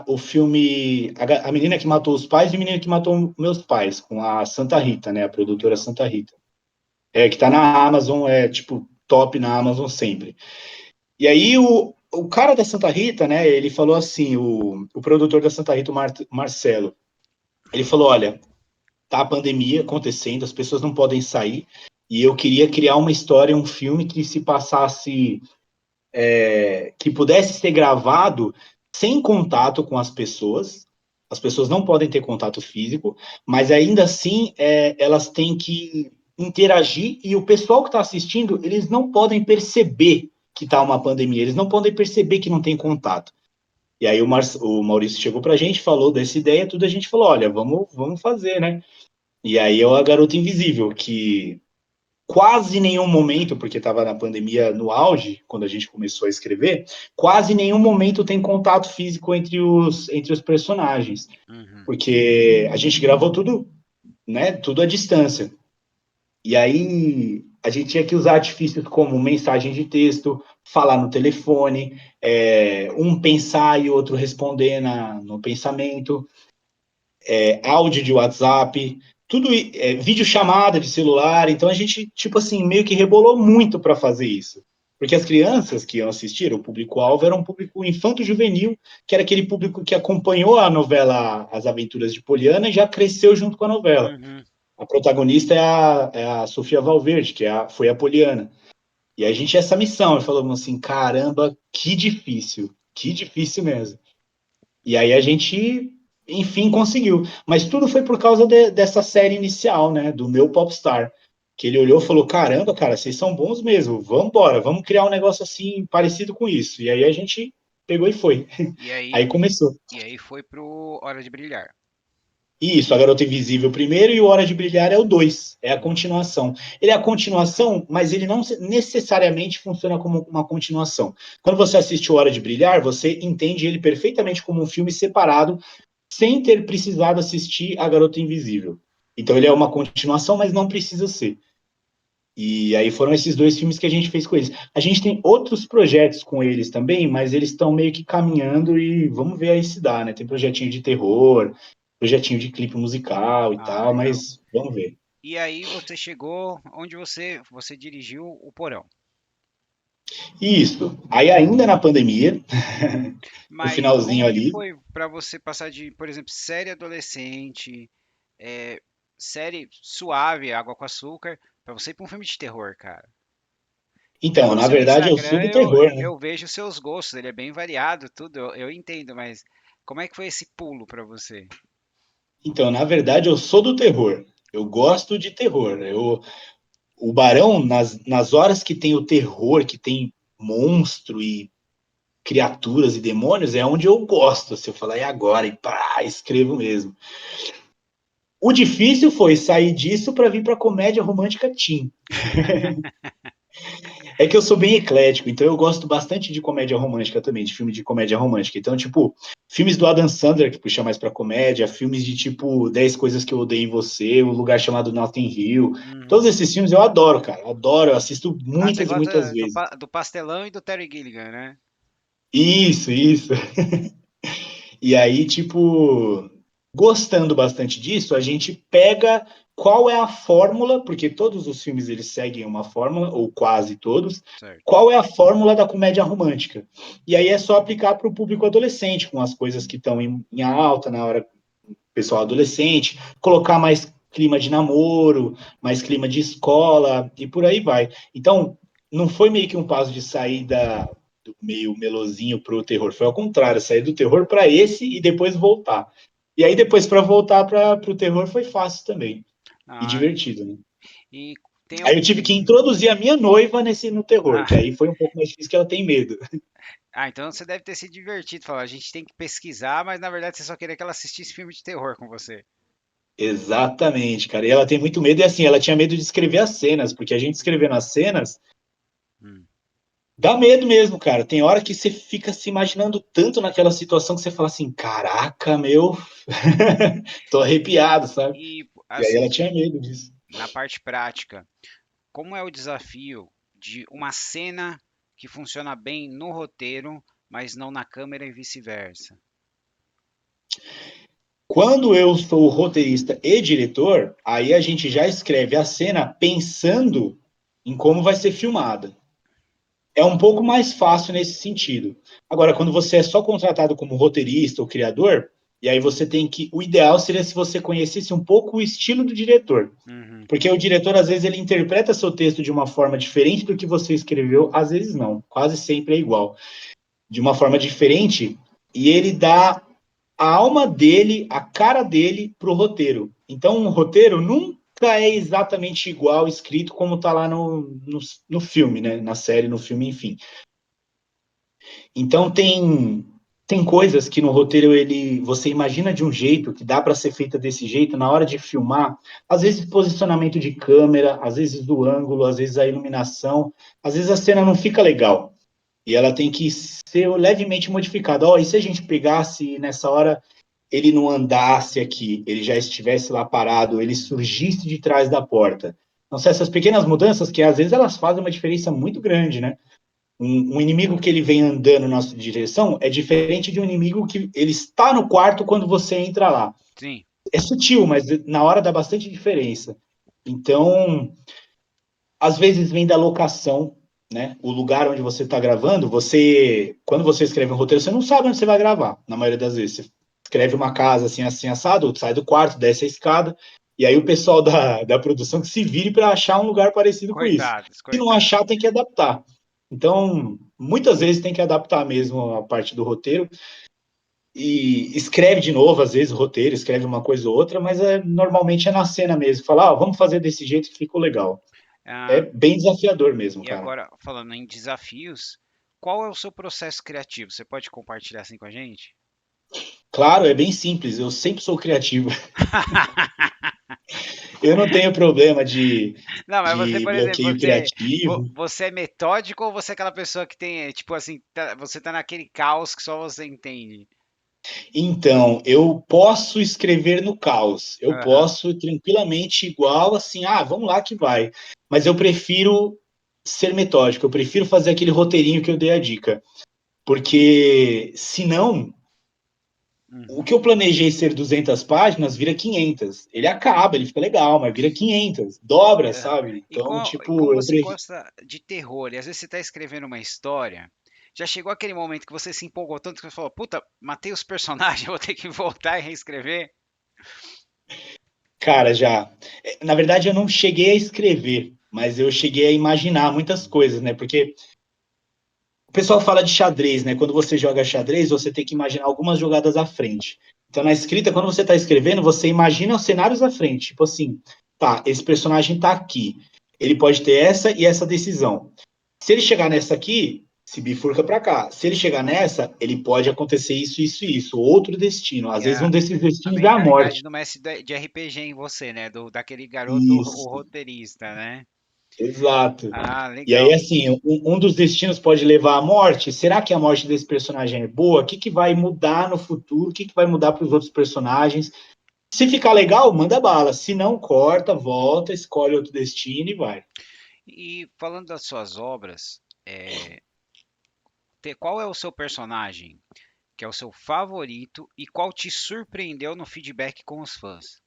o filme A Menina que Matou os Pais e o Menino que Matou Meus Pais, com a Santa Rita, né? A produtora Legal. Santa Rita. Que tá na Amazon, tipo, top na Amazon sempre. E aí o cara da Santa Rita, né? Ele falou assim, o produtor da Santa Rita, o Marcelo, ele falou, olha, tá a pandemia acontecendo, as pessoas não podem sair, e eu queria criar uma história, um filme que se passasse, que pudesse ser gravado sem contato com as pessoas não podem ter contato físico, mas ainda assim elas têm que interagir, e o pessoal que está assistindo, eles não podem perceber que está uma pandemia, eles não podem perceber que não tem contato. E aí o Maurício chegou para a gente, falou dessa ideia, tudo a gente falou, olha, vamos fazer, né? E aí é a Garota Invisível, que quase nenhum momento, porque estava na pandemia no auge, quando a gente começou a escrever, quase nenhum momento tem contato físico entre os personagens, Uhum. porque a gente gravou tudo, né, tudo à distância. E aí a gente tinha que usar artifícios como mensagem de texto, falar no telefone, um pensar e outro responder no pensamento, áudio de WhatsApp, tudo, videochamada de celular. Então a gente, tipo assim, meio que rebolou muito para fazer isso. Porque as crianças que iam assistir, o público-alvo era um público infanto-juvenil, que era aquele público que acompanhou a novela As Aventuras de Poliana e já cresceu junto com a novela. Uhum. A protagonista é a Sofia Valverde, foi a Poliana. E a gente tinha essa missão, e falamos assim, caramba, que difícil mesmo. E aí a gente, enfim, conseguiu. Mas tudo foi por causa dessa série inicial, né? Do meu Popstar. Que ele olhou e falou: caramba, cara, vocês são bons mesmo. Vamos embora, vamos criar um negócio assim parecido com isso. E aí a gente pegou e foi. E aí, Aí começou. e aí foi pro Hora de Brilhar. Isso, a Garota Invisível primeiro e o Hora de Brilhar é o 2, é a Uhum. continuação. Ele é a continuação, mas ele não necessariamente funciona como uma continuação. Quando você assiste o Hora de Brilhar, você entende ele perfeitamente como um filme separado, sem ter precisado assistir A Garota Invisível. Então ele é uma continuação, mas não precisa ser. E aí foram esses dois filmes que a gente fez com eles. A gente tem outros projetos com eles também, mas eles estão meio que caminhando e vamos ver aí se dá, né? Tem projetinho de terror, projetinho de clipe musical e Ah, tal, legal. mas vamos ver. E aí você chegou onde você dirigiu o Porão. Isso. Aí ainda na pandemia, no Mas finalzinho como que ali, foi para você passar de, por exemplo, série adolescente, é, série suave, Água com Açúcar, para você ir para um filme de terror, cara? então, Pelo na seu verdade eu sou Instagram do terror, né? eu vejo seus gostos, ele é bem variado, tudo, eu entendo, mas como é que foi esse pulo para você? Então, na verdade eu sou do terror. Eu gosto de terror. O Barão, nas horas que tem o terror, que tem monstro e criaturas e demônios, é onde eu gosto. Se eu falar, e agora? E pá, escrevo mesmo. O difícil foi sair disso para vir para comédia romântica teen. É que eu sou bem eclético, então eu gosto bastante de comédia romântica também, de filme de comédia romântica. Então, tipo, filmes do Adam Sandler, que puxa mais pra comédia, filmes de tipo 10 Coisas que Eu Odeio em Você, Um Lugar Chamado Notting Hill. Todos Uhum. esses filmes eu adoro, cara. Adoro, eu assisto Ah, você muitas e muitas gosta vezes. do Pastelão e do Terry Gilliam, né? Isso, isso. E aí, tipo, gostando bastante disso, a gente pega qual é a fórmula, porque todos os filmes eles seguem uma fórmula, ou quase todos, Certo. qual é a fórmula da comédia romântica. E aí é só aplicar para o público adolescente, com as coisas que estão em alta na hora pessoal adolescente, colocar mais clima de namoro, mais clima de escola, e por aí vai. Então, não foi meio que um passo de saída do meio melosinho pro terror, foi ao contrário, sair do terror para esse e depois voltar. E aí depois para voltar para o terror foi fácil também e Ah, divertido, né? e tem Aí eu tive que algum. introduzir a minha noiva no terror, Ah, que aí foi um pouco mais difícil, que ela tem medo. então você deve ter se divertido. Falar, a gente tem que pesquisar, mas na verdade você só queria que ela assistisse filme de terror com você. Exatamente, cara. E ela tem muito medo, e assim, ela tinha medo de escrever as cenas, porque a gente escrevendo as cenas Hum. dá medo mesmo, cara. Tem hora que você fica se imaginando tanto naquela situação que você fala assim: caraca, meu, tô arrepiado, sabe? E E aí ela assim, tinha medo disso. na parte prática, como é o desafio de uma cena que funciona bem no roteiro mas não na câmera e vice-versa? Quando eu sou roteirista e diretor, aí a gente já escreve a cena pensando em como vai ser filmada. É um pouco mais fácil nesse sentido. Agora, quando você é só contratado como roteirista ou criador, e aí você tem que. O ideal seria se você conhecesse um pouco o estilo do diretor. Uhum. Porque o diretor, às vezes, ele interpreta seu texto de uma forma diferente do que você escreveu, às vezes não, quase sempre é igual. De uma forma diferente, e ele dá a alma dele, a cara dele pro roteiro. Então, um roteiro nunca é exatamente igual escrito como tá lá no filme, né? Na série, no filme, enfim. Então, tem coisas que no roteiro você imagina de um jeito, que dá para ser feita desse jeito, na hora de filmar, às vezes posicionamento de câmera, às vezes do ângulo, às vezes a iluminação, às vezes a cena não fica legal. E ela tem que ser levemente modificada. E se a gente pegasse nessa hora ele não andasse aqui, ele já estivesse lá parado, ele surgisse de trás da porta. Então, se essas pequenas mudanças, que às vezes elas fazem uma diferença muito grande, né? Um inimigo que ele vem andando na nossa direção é diferente de um inimigo que ele está no quarto quando você entra lá. Sim. É sutil, mas na hora dá bastante diferença. Então, às vezes vem da locação, né? O lugar onde você está gravando, quando você escreve um roteiro, você não sabe onde você vai gravar, na maioria das vezes. Você escreve uma casa assim, assim, assado, sai do quarto, desce a escada, e aí o pessoal da produção que se vire para achar um lugar parecido com isso. Coitados, Se não coitados. achar, tem que adaptar. Então, muitas vezes tem que adaptar mesmo a parte do roteiro, e escreve de novo, às vezes, o roteiro, escreve uma coisa ou outra, mas normalmente é na cena mesmo. Falar, vamos fazer desse jeito que ficou legal. É Ah, bem desafiador mesmo, e cara. agora, falando em desafios, qual é o seu processo criativo? Você pode compartilhar assim com a gente? Claro, é bem simples. Eu sempre sou criativo. Eu não tenho problema Não, mas você, de por exemplo, bloqueio criativo. você é metódico ou você é aquela pessoa que tem, tipo assim, você tá naquele caos que só você entende? Então, eu posso escrever no caos. Eu Aham. posso tranquilamente, igual assim, vamos lá que vai. Mas eu prefiro ser metódico. Eu prefiro fazer aquele roteirinho que eu dei a dica. Porque, senão, o Uhum. que eu planejei ser 200 páginas vira 500. Ele acaba, ele fica legal, mas vira 500. Dobra, Aham. sabe? Então, E como tipo, eu você prefiro. gosta de terror, e às vezes você está escrevendo uma história, já chegou aquele momento que você se empolgou tanto que você falou, puta, matei os personagens, vou ter que voltar e reescrever? Cara, já. Na verdade, eu não cheguei a escrever, mas eu cheguei a imaginar muitas coisas, né? Porque o pessoal fala de xadrez, né? Quando você joga xadrez, você tem que imaginar algumas jogadas à frente. Então, na escrita, quando você está escrevendo, você imagina os cenários à frente. Tipo assim, tá, esse personagem está aqui. Ele pode ter essa e essa decisão. Se ele chegar nessa aqui, se bifurca para cá. Se ele chegar nessa, ele pode acontecer isso, isso e isso. Outro destino. Às E vezes, um desses a destinos é a mentalidade morte. do mestre de RPG em você, né? Daquele garoto, o Isso. roteirista, né? Exato. Ah, E aí, legal. assim, um dos destinos pode levar à morte. Será que a morte desse personagem é boa? O que, que vai mudar no futuro? O que, que vai mudar para os outros personagens? Se ficar legal, manda bala. Se não, corta, volta, escolhe outro destino e vai. E falando das suas obras, qual é o seu personagem que é o seu favorito e qual te surpreendeu no feedback com os fãs?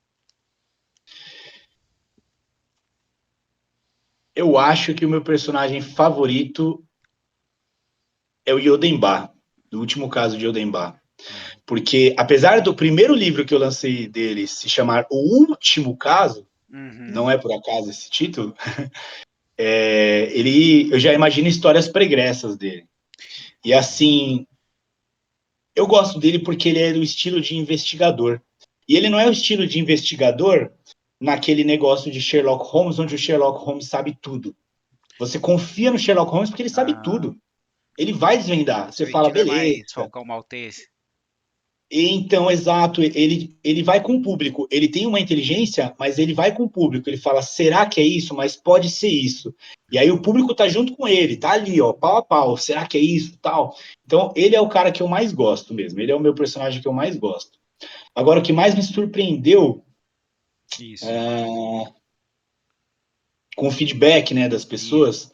Eu acho que o meu personagem favorito é o Yodenba, do último caso de Yodenba. Hum. Porque, apesar do primeiro livro que eu lancei dele se chamar O Último Caso, Uhum. não é por acaso esse título, eu já imagino histórias pregressas dele. E assim, eu gosto dele porque ele é do estilo de investigador. E ele não é o estilo de investigador naquele negócio de Sherlock Holmes, onde o Sherlock Holmes sabe tudo. Você confia no Sherlock Holmes porque ele sabe Ah, tudo. Ele vai desvendar. Você seu fala, estilo é beleza. mais Falcão Maltese. Então, exato, ele vai com o público. Ele tem uma inteligência, mas ele vai com o público. Ele fala, será que é isso? Mas pode ser isso. E aí o público tá junto com ele, tá ali, ó, pau a pau. Será que é isso? Tal. Então, ele é o cara que eu mais gosto mesmo. Ele é o meu personagem que eu mais gosto. Agora, o que mais me surpreendeu Isso, com o feedback, né, das isso. pessoas,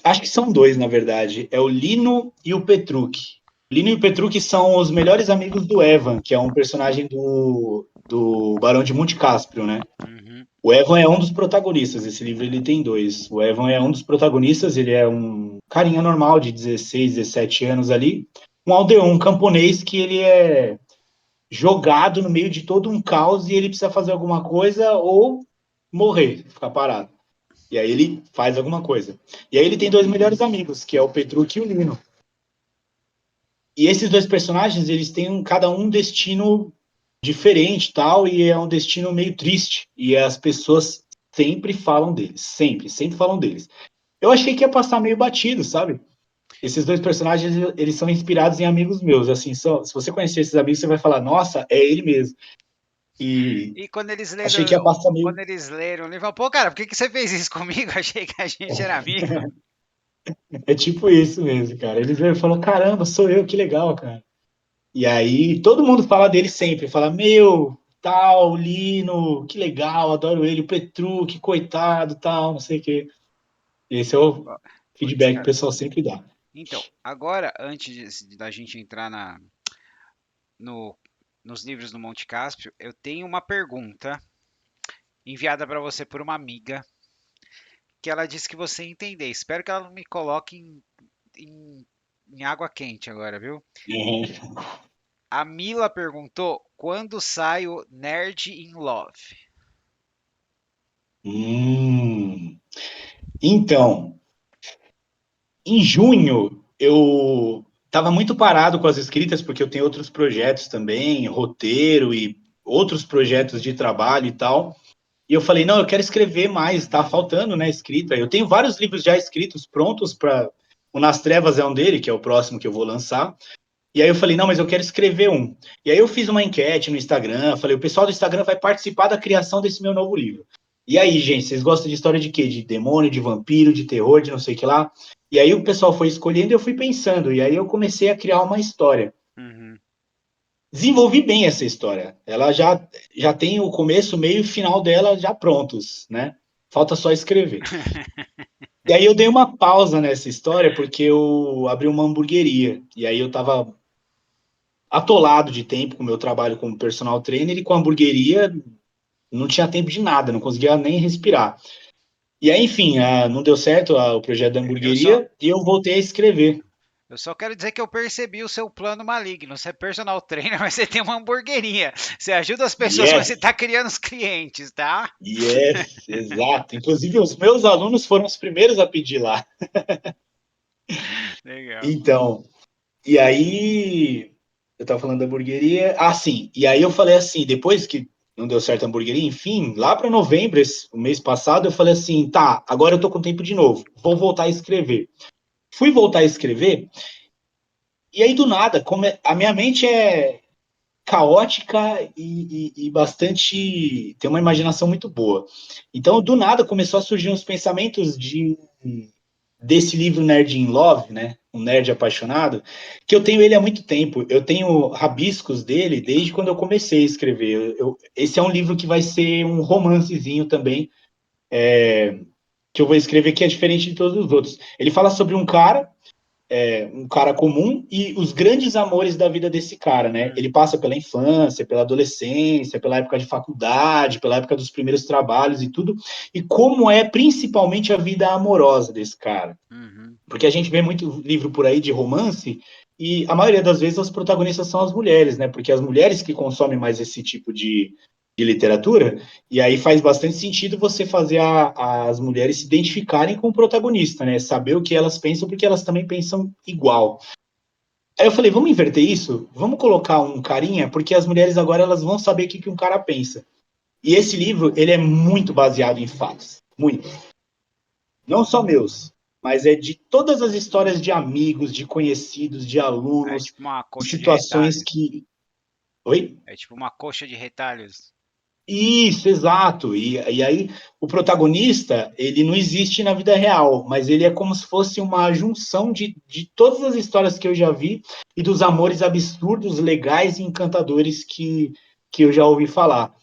Acho que são dois, na verdade. É o Lino e o Petruk. Lino e o Petruk são os melhores amigos do Evan, que é um personagem do Barão de Monte Cáspio, né? Uhum. O Evan é um dos protagonistas. Esse livro ele tem dois. O Evan é um dos protagonistas. Ele é um carinha normal de 16, 17 anos ali. Um aldeão, um camponês que ele é jogado no meio de todo um caos e ele precisa fazer alguma coisa ou morrer, ficar parado. E aí ele faz alguma coisa. E aí ele tem dois melhores amigos, que é o Petruk e o Lino. E esses dois personagens, eles têm cada um destino diferente, tal, e é um destino meio triste. E as pessoas sempre falam deles, sempre falam deles. Eu achei que ia passar meio batido, sabe? Esses dois personagens, eles são inspirados em amigos meus, assim, se você conhecer esses amigos, você vai falar, nossa, é ele mesmo. E E quando eles achei que ia leram, passar meio... quando eles leram, ele falou, pô, cara, por que que você fez isso comigo? Achei que a gente era amigo. É tipo isso mesmo, cara. Eles falam, caramba, sou eu, que legal, cara. E aí, todo mundo fala dele sempre, fala, meu, tal, Lino, que legal, adoro ele, o Petru, que coitado, tal, não sei o quê. Esse é o Putz, feedback que o cara. pessoal sempre dá. Então, agora, da gente entrar no, nos livros do Monte Cáspio, eu tenho uma pergunta enviada para você por uma amiga que ela disse que você ia entender. Espero que ela não me coloque em, em água quente agora, viu? Uhum. A Mila perguntou quando sai o Nerd in Love. Hum. Então, em junho, eu estava muito parado com as escritas, porque eu tenho outros projetos também, roteiro e outros projetos de trabalho e tal. E eu falei, não, eu quero escrever mais, tá faltando, né, escrita. Eu tenho vários livros já escritos, prontos para... O Nas Trevas é um dele, que é o próximo que eu vou lançar. E aí eu falei, não, mas eu quero escrever um. E aí eu fiz uma enquete no Instagram, falei, o pessoal do Instagram vai participar da criação desse meu novo livro. E aí, gente, vocês gostam de história de quê? De demônio, de vampiro, de terror, de não sei o que lá? E aí o pessoal foi escolhendo e eu fui pensando. E aí eu comecei a criar uma história. Uhum. Desenvolvi bem essa história. Ela já tem o começo, meio e final dela já prontos, né? Falta só escrever. E aí eu dei uma pausa nessa história porque eu abri uma hamburgueria. E aí eu tava atolado de tempo com o meu trabalho como personal trainer e com a hamburgueria não tinha tempo de nada, não conseguia nem respirar. E aí, enfim, não deu certo o projeto da Eu só, hamburgueria e eu voltei a escrever. eu só quero dizer que eu percebi o seu plano maligno. Você é personal trainer, mas você tem uma hamburgueria. Você ajuda as pessoas, mas você Yes, está criando os clientes, tá? yes, exato. Inclusive, os meus alunos foram os primeiros a pedir lá. Legal. Então, e aí, eu tava falando da hamburgueria. Ah, sim. E aí eu falei assim, depois que não deu certo a hamburgueria, enfim, lá para novembro, o mês passado, eu falei assim, tá, agora eu tô com tempo de novo, vou voltar a escrever. Fui voltar a escrever, e aí do nada, a minha mente é caótica e bastante. Tem uma imaginação muito boa. Então, do nada, começou a surgir uns pensamentos desse livro Nerd in Love, né? Um nerd apaixonado, que eu tenho ele há muito tempo. Eu tenho rabiscos dele desde quando eu comecei a escrever. Esse é um livro que vai ser um romancezinho também, que eu vou escrever que é diferente de todos os outros. Ele fala sobre um cara comum e os grandes amores da vida desse cara, né? Hum, Ele passa pela infância, pela adolescência, pela época de faculdade, pela época dos primeiros trabalhos e tudo, e como é principalmente a vida amorosa desse cara. uhum. Porque a gente vê muito livro por aí de romance e a maioria das vezes as protagonistas são as mulheres, né? Porque as mulheres que consomem mais esse tipo de literatura, e aí faz bastante sentido você fazer as mulheres se identificarem com o protagonista, né? Saber o que elas pensam, porque elas também pensam igual. Aí eu falei, vamos inverter isso? Vamos colocar um carinha, porque as mulheres agora elas vão saber o que um cara pensa. E esse livro, ele é muito baseado em fatos. Muito. Não só meus, mas é de todas as histórias de amigos, de conhecidos, de É alunos, tipo uma de coxa de situações retalhos. que... Oi? É tipo uma coxa de retalhos. Isso, exato. E aí, o protagonista, ele não existe na vida real, mas ele é como se fosse uma junção de todas as histórias que eu já vi e dos amores absurdos, legais e encantadores que eu já ouvi falar.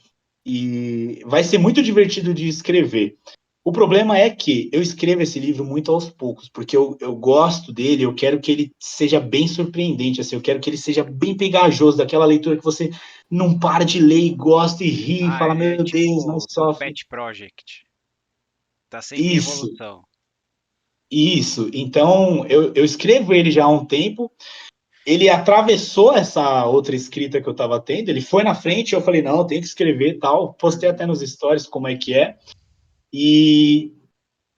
E vai ser muito divertido de escrever. O problema é que eu escrevo esse livro muito aos poucos, porque eu gosto dele, eu quero que ele seja bem surpreendente, assim, eu quero que ele seja bem pegajoso, daquela leitura que você não para de ler e gosta e ri, e Ah, fala, é meu Deus, não tipo seu sofre. pet project. Tá sempre em Isso, evolução. isso. Então, eu escrevo ele já há um tempo, ele atravessou essa outra escrita que eu estava tendo, ele foi na frente, eu falei, não, tem que escrever tal, postei Uhum. até nos stories como é que é, e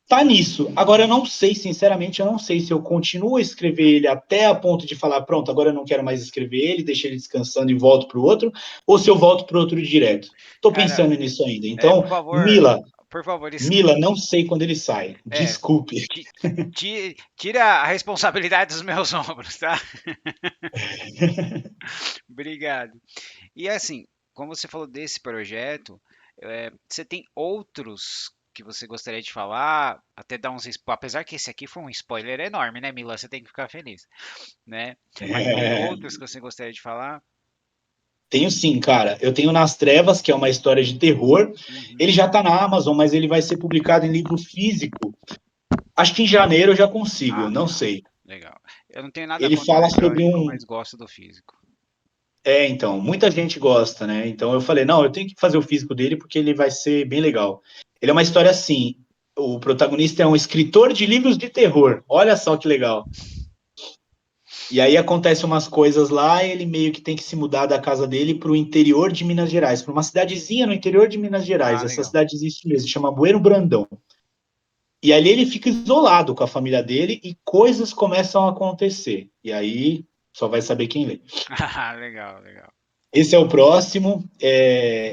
tá nisso. Agora, eu não sei, sinceramente, eu não sei se eu continuo a escrever ele até a ponto de falar, pronto, agora eu não quero mais escrever ele, deixei ele descansando e volto para o outro, ou se eu volto para o outro direto. Tô Cara, pensando nisso ainda. Então, por favor, Mila, não sei quando ele sai. é, Desculpe. tira a responsabilidade dos meus ombros, tá? Obrigado. E assim, como você falou desse projeto, você tem outros que você gostaria de falar? Até dar uns, apesar que esse aqui foi um spoiler enorme, né, Mila? Você tem que ficar feliz, né? Mas tem É, outros que você gostaria de falar? tenho sim, cara. Eu tenho Nas Trevas, que é uma história de terror. Uhum. Ele já tá na Amazon, mas ele vai ser publicado em livro físico. Acho que em janeiro eu já consigo, Ah, não legal, sei. legal. Eu não tenho nada Ele contra o fala sobre eletrônico, um. mas gosto do físico. Então, muita gente gosta, né? Então eu falei, não, eu tenho que fazer o físico dele porque ele vai ser bem legal. Ele é uma história assim. O protagonista é um escritor de livros de terror. Olha só que legal. E aí acontecem umas coisas lá, ele meio que tem que se mudar da casa dele para o interior de Minas Gerais, para uma cidadezinha no interior de Minas Gerais. Ah, Essa legal. cidade existe mesmo, chama Bueno Brandão. E ali ele fica isolado com a família dele e coisas começam a acontecer. E aí só vai saber quem lê. Ah, legal, legal. Esse é o próximo.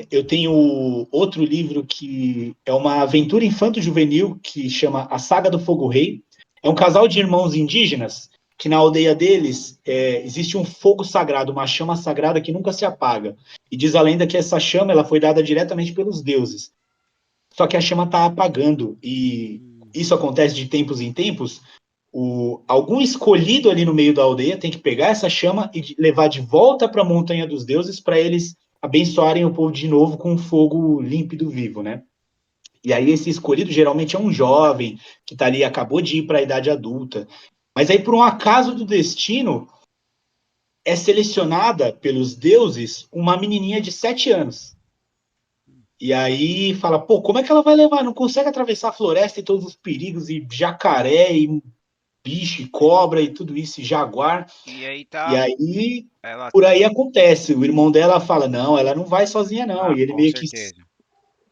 Eu tenho outro livro que é uma aventura infanto-juvenil que chama A Saga do Fogo Rei. É um casal de irmãos indígenas que na aldeia deles existe um fogo sagrado, uma chama sagrada que nunca se apaga. E diz a lenda que essa chama ela foi dada diretamente pelos deuses. Só que a chama está apagando e Hum. isso acontece de tempos em tempos. Algum escolhido ali no meio da aldeia tem que pegar essa chama e levar de volta para a montanha dos deuses para eles abençoarem o povo de novo com um fogo límpido vivo, né? E aí esse escolhido geralmente é um jovem que tá ali, acabou de ir para a idade adulta. Mas aí por um acaso do destino é selecionada pelos deuses uma menininha de 7 anos. E aí fala, pô, como é que ela vai levar? Não consegue atravessar a floresta e todos os perigos, e jacaré, e bicho, e cobra, e tudo isso, e jaguar. E aí E tá, aí, ela, por aí acontece. O irmão dela fala, não, ela não vai sozinha, não. ah, E ele com meio que certeza.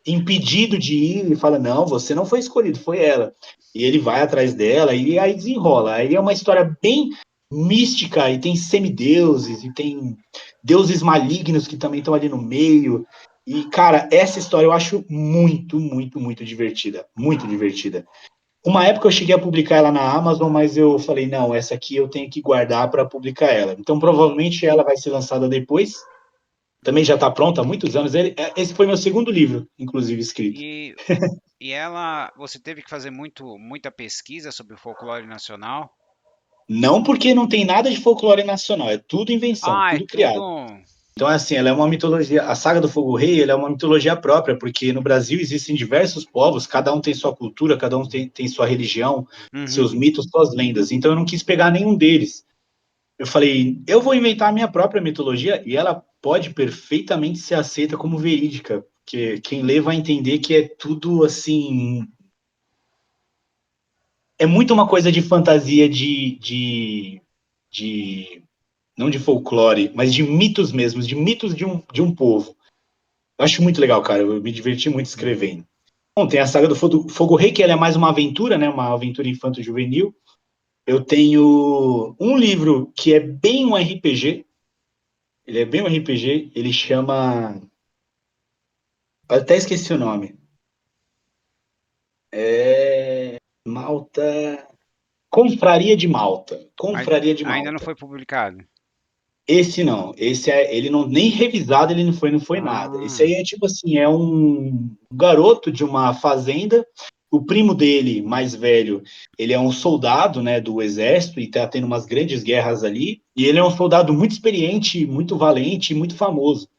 impedido de ir, ele fala, não, você não foi escolhido, foi ela. E ele vai atrás dela, e aí desenrola. Aí é uma história bem mística, e tem semideuses, e tem deuses malignos que também estão ali no meio. E, cara, essa história eu acho muito, muito, muito divertida. Muito divertida. Uma época eu cheguei a publicar ela na Amazon, mas eu falei, não, essa aqui eu tenho que guardar para publicar ela. Então, E, provavelmente ela vai ser lançada depois. Também já está pronta há muitos anos. Esse foi meu segundo livro, inclusive, escrito. e, e ela, você teve que fazer muita pesquisa sobre o folclore nacional? Não porque não tem nada de folclore nacional, é tudo invenção, Ah, é tudo criado. tudo. Então, assim, ela é uma mitologia. A saga do Fogo Rei ela é uma mitologia própria, porque no Brasil existem diversos povos, cada um tem sua cultura, cada um tem sua religião, seus Uhum. mitos, suas lendas. Então, eu não quis pegar nenhum deles. Eu falei, eu vou inventar a minha própria mitologia e ela pode perfeitamente ser aceita como verídica, porque quem lê vai entender que é tudo assim. É muito uma coisa de fantasia de não de folclore, mas de mitos mesmos, de mitos de um povo. Eu acho muito legal, cara. Eu me diverti muito escrevendo. Bom, tem a saga do Fogo Rei, que ela é mais uma aventura, né? Uma aventura infanto-juvenil. Eu tenho um livro que é bem um RPG. Ele é bem um RPG. Ele chama. Eu até esqueci o nome. Malta. Confraria de Malta. Ai- Confraria de Ainda não Malta. foi publicado. Esse não. Esse ele não nem revisado, ele não foi nada. Esse Ah, aí é tipo assim, é um garoto de uma fazenda. O primo dele, mais velho, ele é um soldado, né, do exército e tá tendo umas grandes guerras ali. E ele é um soldado muito experiente, muito valente, muito famoso.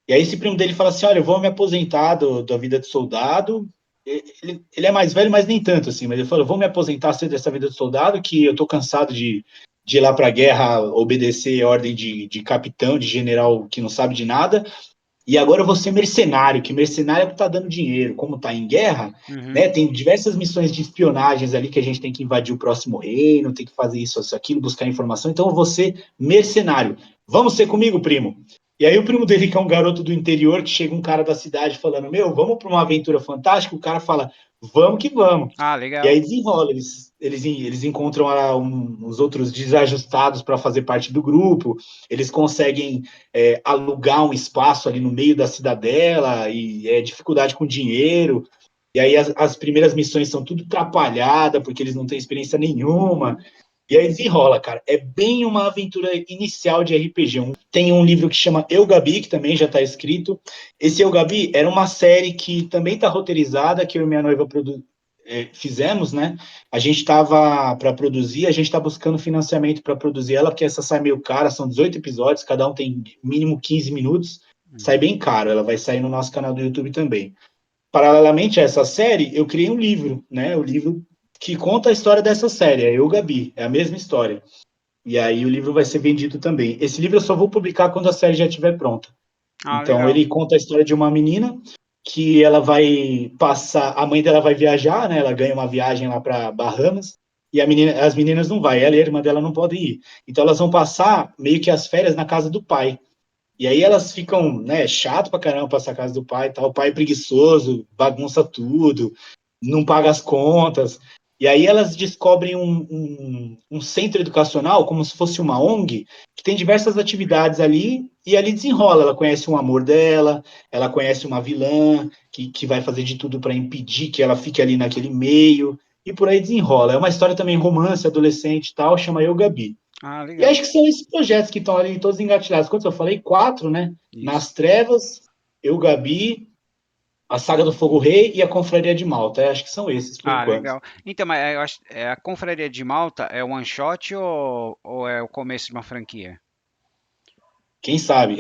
E aí esse primo dele fala assim, olha, eu vou me aposentar da vida de soldado ele é mais velho, mas nem tanto, assim. Mas ele falou, vou me aposentar cedo dessa vida de soldado, que eu tô cansado de ir lá pra guerra, obedecer ordem de capitão, de general que não sabe de nada. E agora eu vou ser mercenário, que mercenário é o que tá dando dinheiro. Como tá em guerra, Uhum. né, tem diversas missões de espionagens ali que a gente tem que invadir o próximo reino, tem que fazer isso, aquilo, buscar informação. Então eu vou ser mercenário. Vamos ser comigo, primo? E aí o primo dele, que é um garoto do interior, que chega um cara da cidade falando, meu, vamos para uma aventura fantástica? O cara fala, vamos que vamos. Ah, E legal. aí desenrola, eles encontram uns outros desajustados para fazer parte do grupo, eles conseguem alugar um espaço ali no meio da cidadela, e dificuldade com dinheiro, e aí as primeiras missões são tudo atrapalhada, porque eles não têm experiência nenhuma, e aí desenrola, cara. É bem uma aventura inicial de RPG. Tem um livro que chama Eu, Gabi, que também já está escrito. Esse Eu, Gabi era uma série que também está roteirizada, que eu e minha noiva fizemos, né? A gente estava para produzir, a gente está buscando financiamento para produzir ela, porque essa sai meio cara, são 18 episódios, cada um tem mínimo 15 minutos, sai Uhum. bem caro, ela vai sair no nosso canal do YouTube também. Paralelamente a essa série, eu criei um livro, né? O livro que conta a história dessa série, é Eu, Gabi, é a mesma história. E aí o livro vai ser vendido também. Esse livro eu só vou publicar quando a série já estiver pronta. Ah, Então legal. ele conta a história de uma menina que ela vai passar, a mãe dela vai viajar, né? Ela ganha uma viagem lá para Bahamas e as meninas não vai, ela e a irmã dela não podem ir. Então elas vão passar meio que as férias na casa do pai. E aí elas ficam, né, chato pra caramba passar a casa do pai e tal. O pai é preguiçoso, bagunça tudo, não paga as contas. E aí elas descobrem um centro educacional, como se fosse uma ONG, que tem diversas atividades ali, e ali desenrola. Ela conhece um amor dela, ela conhece uma vilã, que vai fazer de tudo para impedir que ela fique ali naquele meio, e por aí desenrola. É uma história também romance, adolescente e tal, chama Eu, Gabi. Ah, E legal. acho que são esses projetos que estão ali todos engatilhados. Quantos eu falei? 4, né? Isso. Nas Trevas, Eu, Gabi, a Saga do Fogo Rei e a Confraria de Malta. Acho que são esses, por Ah, enquanto. legal. Então, mas eu acho, a Confraria de Malta é one shot ou é o começo de uma franquia? Quem sabe?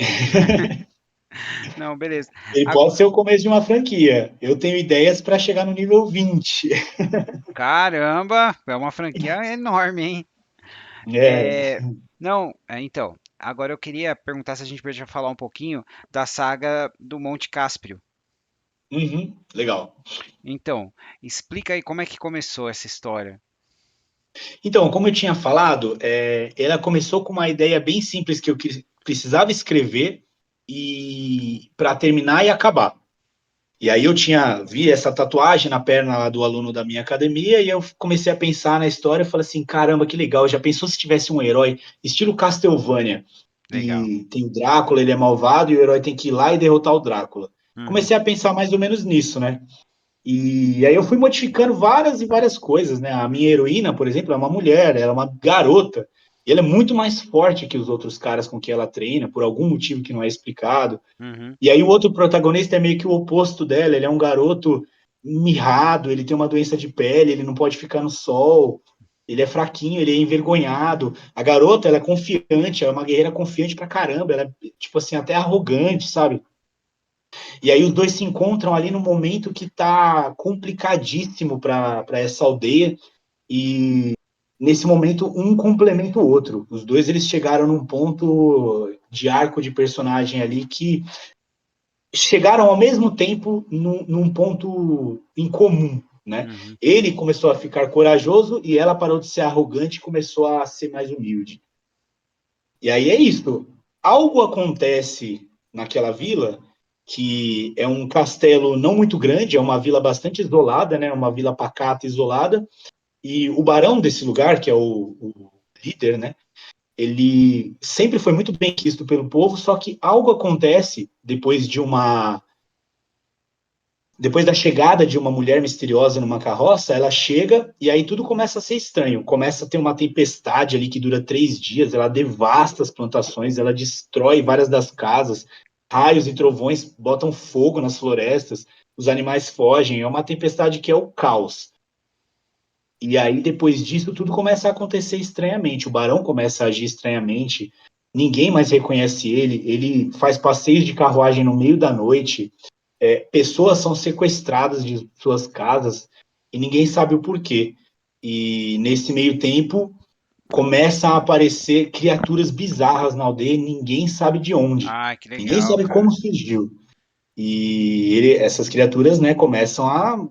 Não, beleza. Ele A- pode ser o começo de uma franquia. Eu tenho ideias para chegar no nível 20. Caramba, é uma franquia enorme, hein? É. É, não, então, agora eu queria perguntar se a gente podia falar um pouquinho da saga do Monte Cáspio. Uhum, legal. Então, explica aí como é que começou essa história. Então, como eu tinha falado, ela começou com uma ideia bem simples que eu precisava escrever e para terminar e acabar. E aí vi essa tatuagem na perna lá do aluno da minha academia e eu comecei a pensar na história e falei assim, caramba, que legal, já pensou se tivesse um herói estilo Castlevania Legal. e tem o Drácula, ele é malvado e o herói tem que ir lá e derrotar o Drácula. Uhum, Comecei a pensar mais ou menos nisso, né? E aí eu fui modificando várias e várias coisas, né? A minha heroína, por exemplo, é uma mulher, ela é uma garota, e ela é muito mais forte que os outros caras com que ela treina, por algum motivo que não é explicado. uhum, E aí o outro protagonista é meio que o oposto dela, ele é um garoto mirrado, ele tem uma doença de pele, ele não pode ficar no sol, ele é fraquinho, ele é envergonhado. A garota, ela é confiante, ela é uma guerreira confiante pra caramba, ela é, tipo assim, até arrogante, sabe? E aí os dois se encontram ali no momento que tá complicadíssimo para essa aldeia, e nesse momento um complementa o outro. Os dois eles chegaram num ponto de arco de personagem ali que chegaram ao mesmo tempo num ponto em comum, né? uhum. Ele começou a ficar corajoso e ela parou de ser arrogante e começou a ser mais humilde. E aí é isso. Algo acontece naquela vila que é um castelo não muito grande, é uma vila bastante isolada, né? Uma vila pacata, isolada. E o barão desse lugar, que é o líder, né? Ele sempre foi muito bem quisto pelo povo, só que algo acontece depois da chegada de uma mulher misteriosa numa carroça, ela chega e aí tudo começa a ser estranho. Começa a ter uma tempestade ali que dura 3 dias, ela devasta as plantações, ela destrói várias das casas, raios e trovões botam fogo nas florestas, os animais fogem, é uma tempestade que é o caos. E aí, depois disso, tudo começa a acontecer estranhamente. O barão começa a agir estranhamente, ninguém mais reconhece ele, ele faz passeios de carruagem no meio da noite, pessoas são sequestradas de suas casas e ninguém sabe o porquê. E nesse meio tempo começam a aparecer criaturas bizarras na aldeia, e ninguém sabe de onde, Ah, que ninguém legal, sabe como cara. surgiu. E essas criaturas, né, começam a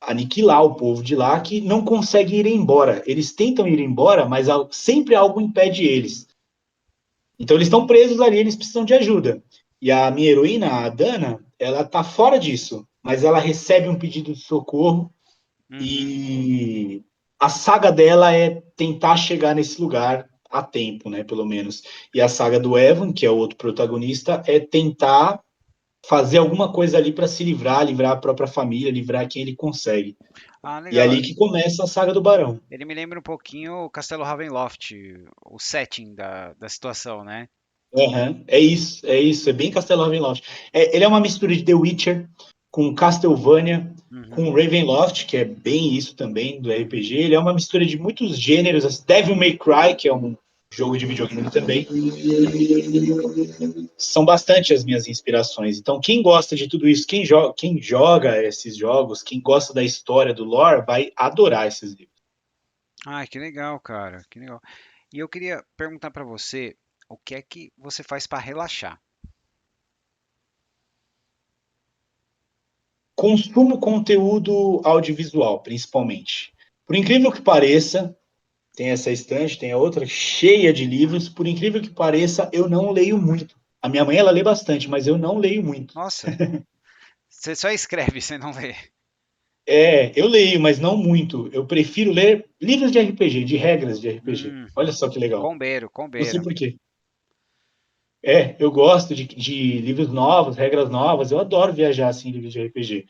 aniquilar o povo de lá que não consegue ir embora. Eles tentam ir embora, mas sempre algo impede eles. Então eles estão presos ali, eles precisam de ajuda. E a minha heroína, a Dana, ela tá fora disso, mas ela recebe um pedido de socorro Uhum. e a saga dela é tentar chegar nesse lugar a tempo, né, pelo menos. E a saga do Evan, que é o outro protagonista, é tentar fazer alguma coisa ali para se livrar a própria família, livrar quem ele consegue. Ah, E é legal. ali que começa a saga do Barão. Ele me lembra um pouquinho o Castelo Ravenloft, o setting da situação, né? Uhum. É isso, é bem Castelo Ravenloft. Ele é uma mistura de The Witcher com Castlevania, com Uhum. Ravenloft, que é bem isso também do RPG. Ele é uma mistura de muitos gêneros, Devil May Cry, que é um jogo de videogame também. São bastante as minhas inspirações. Então, quem gosta de tudo isso, quem joga esses jogos, quem gosta da história do lore, vai adorar esses livros. Ah, que legal, cara, que legal. E eu queria perguntar pra você, o que é que você faz pra relaxar? Consumo conteúdo audiovisual, principalmente. Por incrível que pareça, tem essa estante, tem a outra cheia de livros. Por incrível que pareça, eu não leio muito. A minha mãe, ela lê bastante, mas eu não leio muito. Nossa, você só escreve, você não lê. Eu leio, mas não muito. Eu prefiro ler livros de RPG, de regras de RPG. Hum, Olha só que legal. combeiro, Não sei combeiro. por quê. Eu gosto de livros novos, regras novas. Eu adoro viajar assim, em livros de RPG.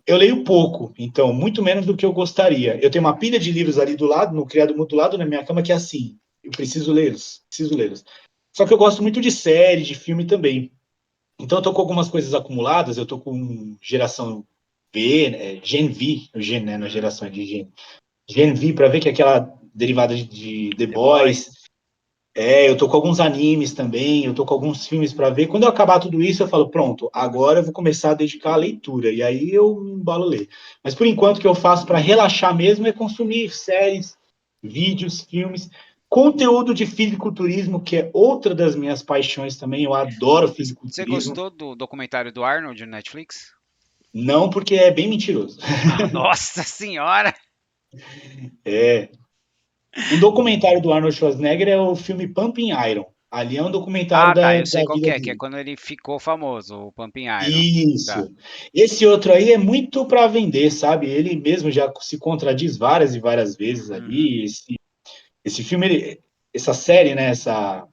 Eu leio pouco, então, muito menos do que eu gostaria. Eu tenho uma pilha de livros ali do lado, no criado mudo do lado na minha cama, que é assim. Eu preciso lê-los, preciso lê-los. Só que eu gosto muito de série, de filme também. Então eu tô com algumas coisas acumuladas, eu tô com geração V, né, Gen V, o Gen, né, na Hum, geração de Gen V, para ver que é aquela derivada de The The Boys. Boys. Eu tô com alguns animes também, eu tô com alguns filmes para ver. Quando eu acabar tudo isso, eu falo, pronto, agora eu vou começar a dedicar à leitura. E aí eu me embalo a ler. Mas por enquanto o que eu faço para relaxar mesmo é consumir séries, vídeos, filmes, conteúdo de fisiculturismo, que é outra das minhas paixões também. Eu adoro Você fisiculturismo. gostou do documentário do Arnold no Netflix? Não porque é bem mentiroso. Nossa senhora! É. Um documentário do Arnold Schwarzenegger é o filme Pumping Iron. Ali é um documentário Ah, tá, eu sei da qual vida que é dele. quando ele ficou famoso, o Pumping Iron. Tá. Isso. Esse outro aí é muito para vender, sabe? Ele mesmo já se contradiz várias e várias vezes Uhum. ali. Esse filme, essa série, né? Essa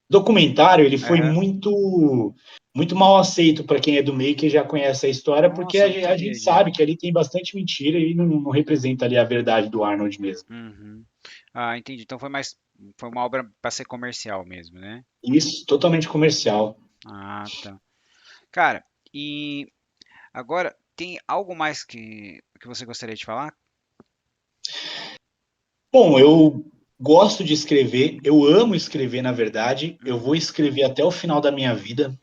documentário, ele foi Aham. muito mal aceito para quem é do meio que já conhece a história, porque Nossa, eu não a sabia gente disso. sabe que ali tem bastante mentira e não representa ali a verdade do Arnold mesmo. Uhum. Ah, entendi. Então foi uma obra para ser comercial mesmo, né? Isso, totalmente comercial. Ah, tá. Cara, e agora tem algo mais que você gostaria de falar? Bom, eu gosto de escrever, eu amo escrever, na verdade. Eu vou Uhum. escrever até o final da minha vida.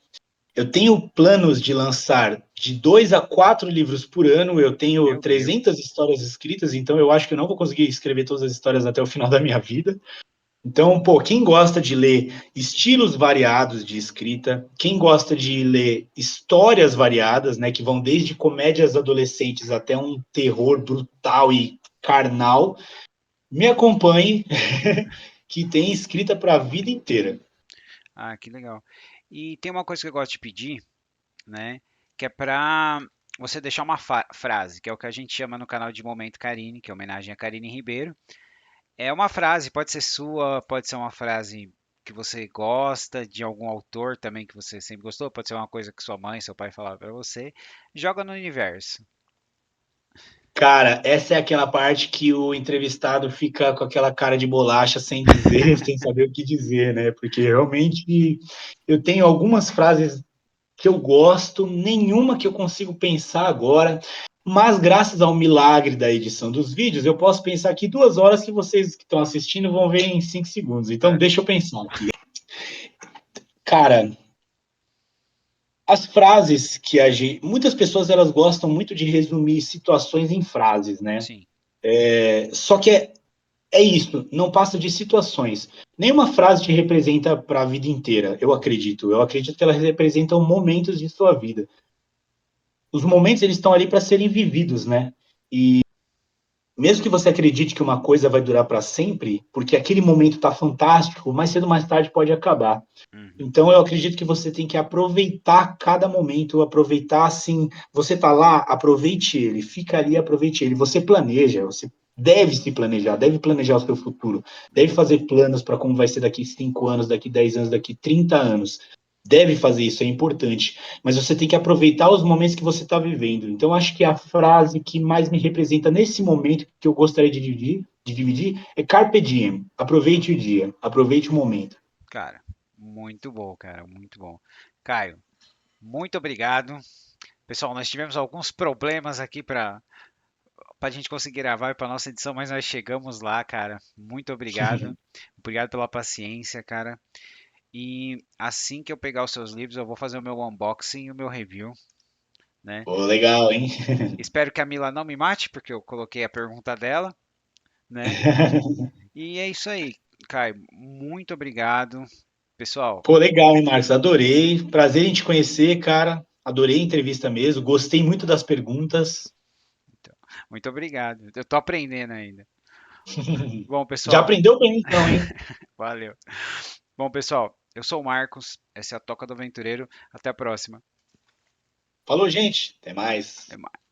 Eu tenho planos de lançar de 2 a 4 livros por ano. Eu tenho Meu 300 Deus. histórias escritas, então eu acho que eu não vou conseguir escrever todas as histórias até o final da minha vida. Então, pô, quem gosta de ler estilos variados de escrita, quem gosta de ler histórias variadas, né, que vão desde comédias adolescentes até um terror brutal e carnal, me acompanhe, que tem escrita para a vida inteira. Ah, que legal. E tem uma coisa que eu gosto de pedir, né? Que é pra você deixar uma frase, que é o que a gente chama no canal de Momento Karine, que é homenagem a Karine Ribeiro. É uma frase, pode ser sua, pode ser uma frase que você gosta, de algum autor também que você sempre gostou, pode ser uma coisa que sua mãe, seu pai falaram pra você. Joga no universo. Cara, essa é aquela parte que o entrevistado fica com aquela cara de bolacha sem dizer, sem saber o que dizer, né? Porque realmente eu tenho algumas frases que eu gosto, nenhuma que eu consigo pensar agora, mas graças ao milagre da edição dos vídeos, eu posso pensar aqui 2 horas que vocês que estão assistindo vão ver em 5 segundos. Então, É. deixa eu pensar aqui. Cara, as frases que a gente... Muitas pessoas, elas gostam muito de resumir situações em frases, né? Sim. Só que é isso, não passa de situações. Nenhuma frase te representa para a vida inteira, eu acredito. Eu acredito que elas representam momentos de sua vida. Os momentos, eles estão ali para serem vividos, né? E mesmo que você acredite que uma coisa vai durar para sempre, porque aquele momento está fantástico, mais cedo ou mais tarde pode acabar. Uhum. Então, eu acredito que você tem que aproveitar cada momento, aproveitar, assim, você tá lá, aproveite ele, fica ali, aproveite ele. Você planeja, você deve se planejar, deve planejar o seu futuro, deve fazer planos para como vai ser daqui 5 anos, daqui 10 anos, daqui 30 anos. Deve fazer isso, é importante. Mas você tem que aproveitar os momentos que você está vivendo. Então, acho que a frase que mais me representa nesse momento que eu gostaria de dividir é Carpe Diem. Aproveite o dia, aproveite o momento. Cara, muito bom, cara, muito bom. Caio, muito obrigado. Pessoal, nós tivemos alguns problemas aqui para a gente conseguir gravar para nossa edição, mas nós chegamos lá, cara. Muito obrigado. Obrigado pela paciência, cara. E assim que eu pegar os seus livros, eu vou fazer o meu unboxing e o meu review, né? Pô, legal, hein? Espero que a Mila não me mate, porque eu coloquei a pergunta dela, né? E é isso aí, Caio. Muito obrigado. Pessoal, Pô, legal, hein, Marcos? Adorei. Prazer em te conhecer, cara. Adorei a entrevista mesmo. Gostei muito das perguntas. muito obrigado. Eu tô aprendendo ainda. Bom, Já pessoal, aprendeu bem, então, hein? valeu. Bom, pessoal, eu sou o Marcos, essa é a Toca do Aventureiro. Até a próxima. Falou, gente. Até mais. Até mais.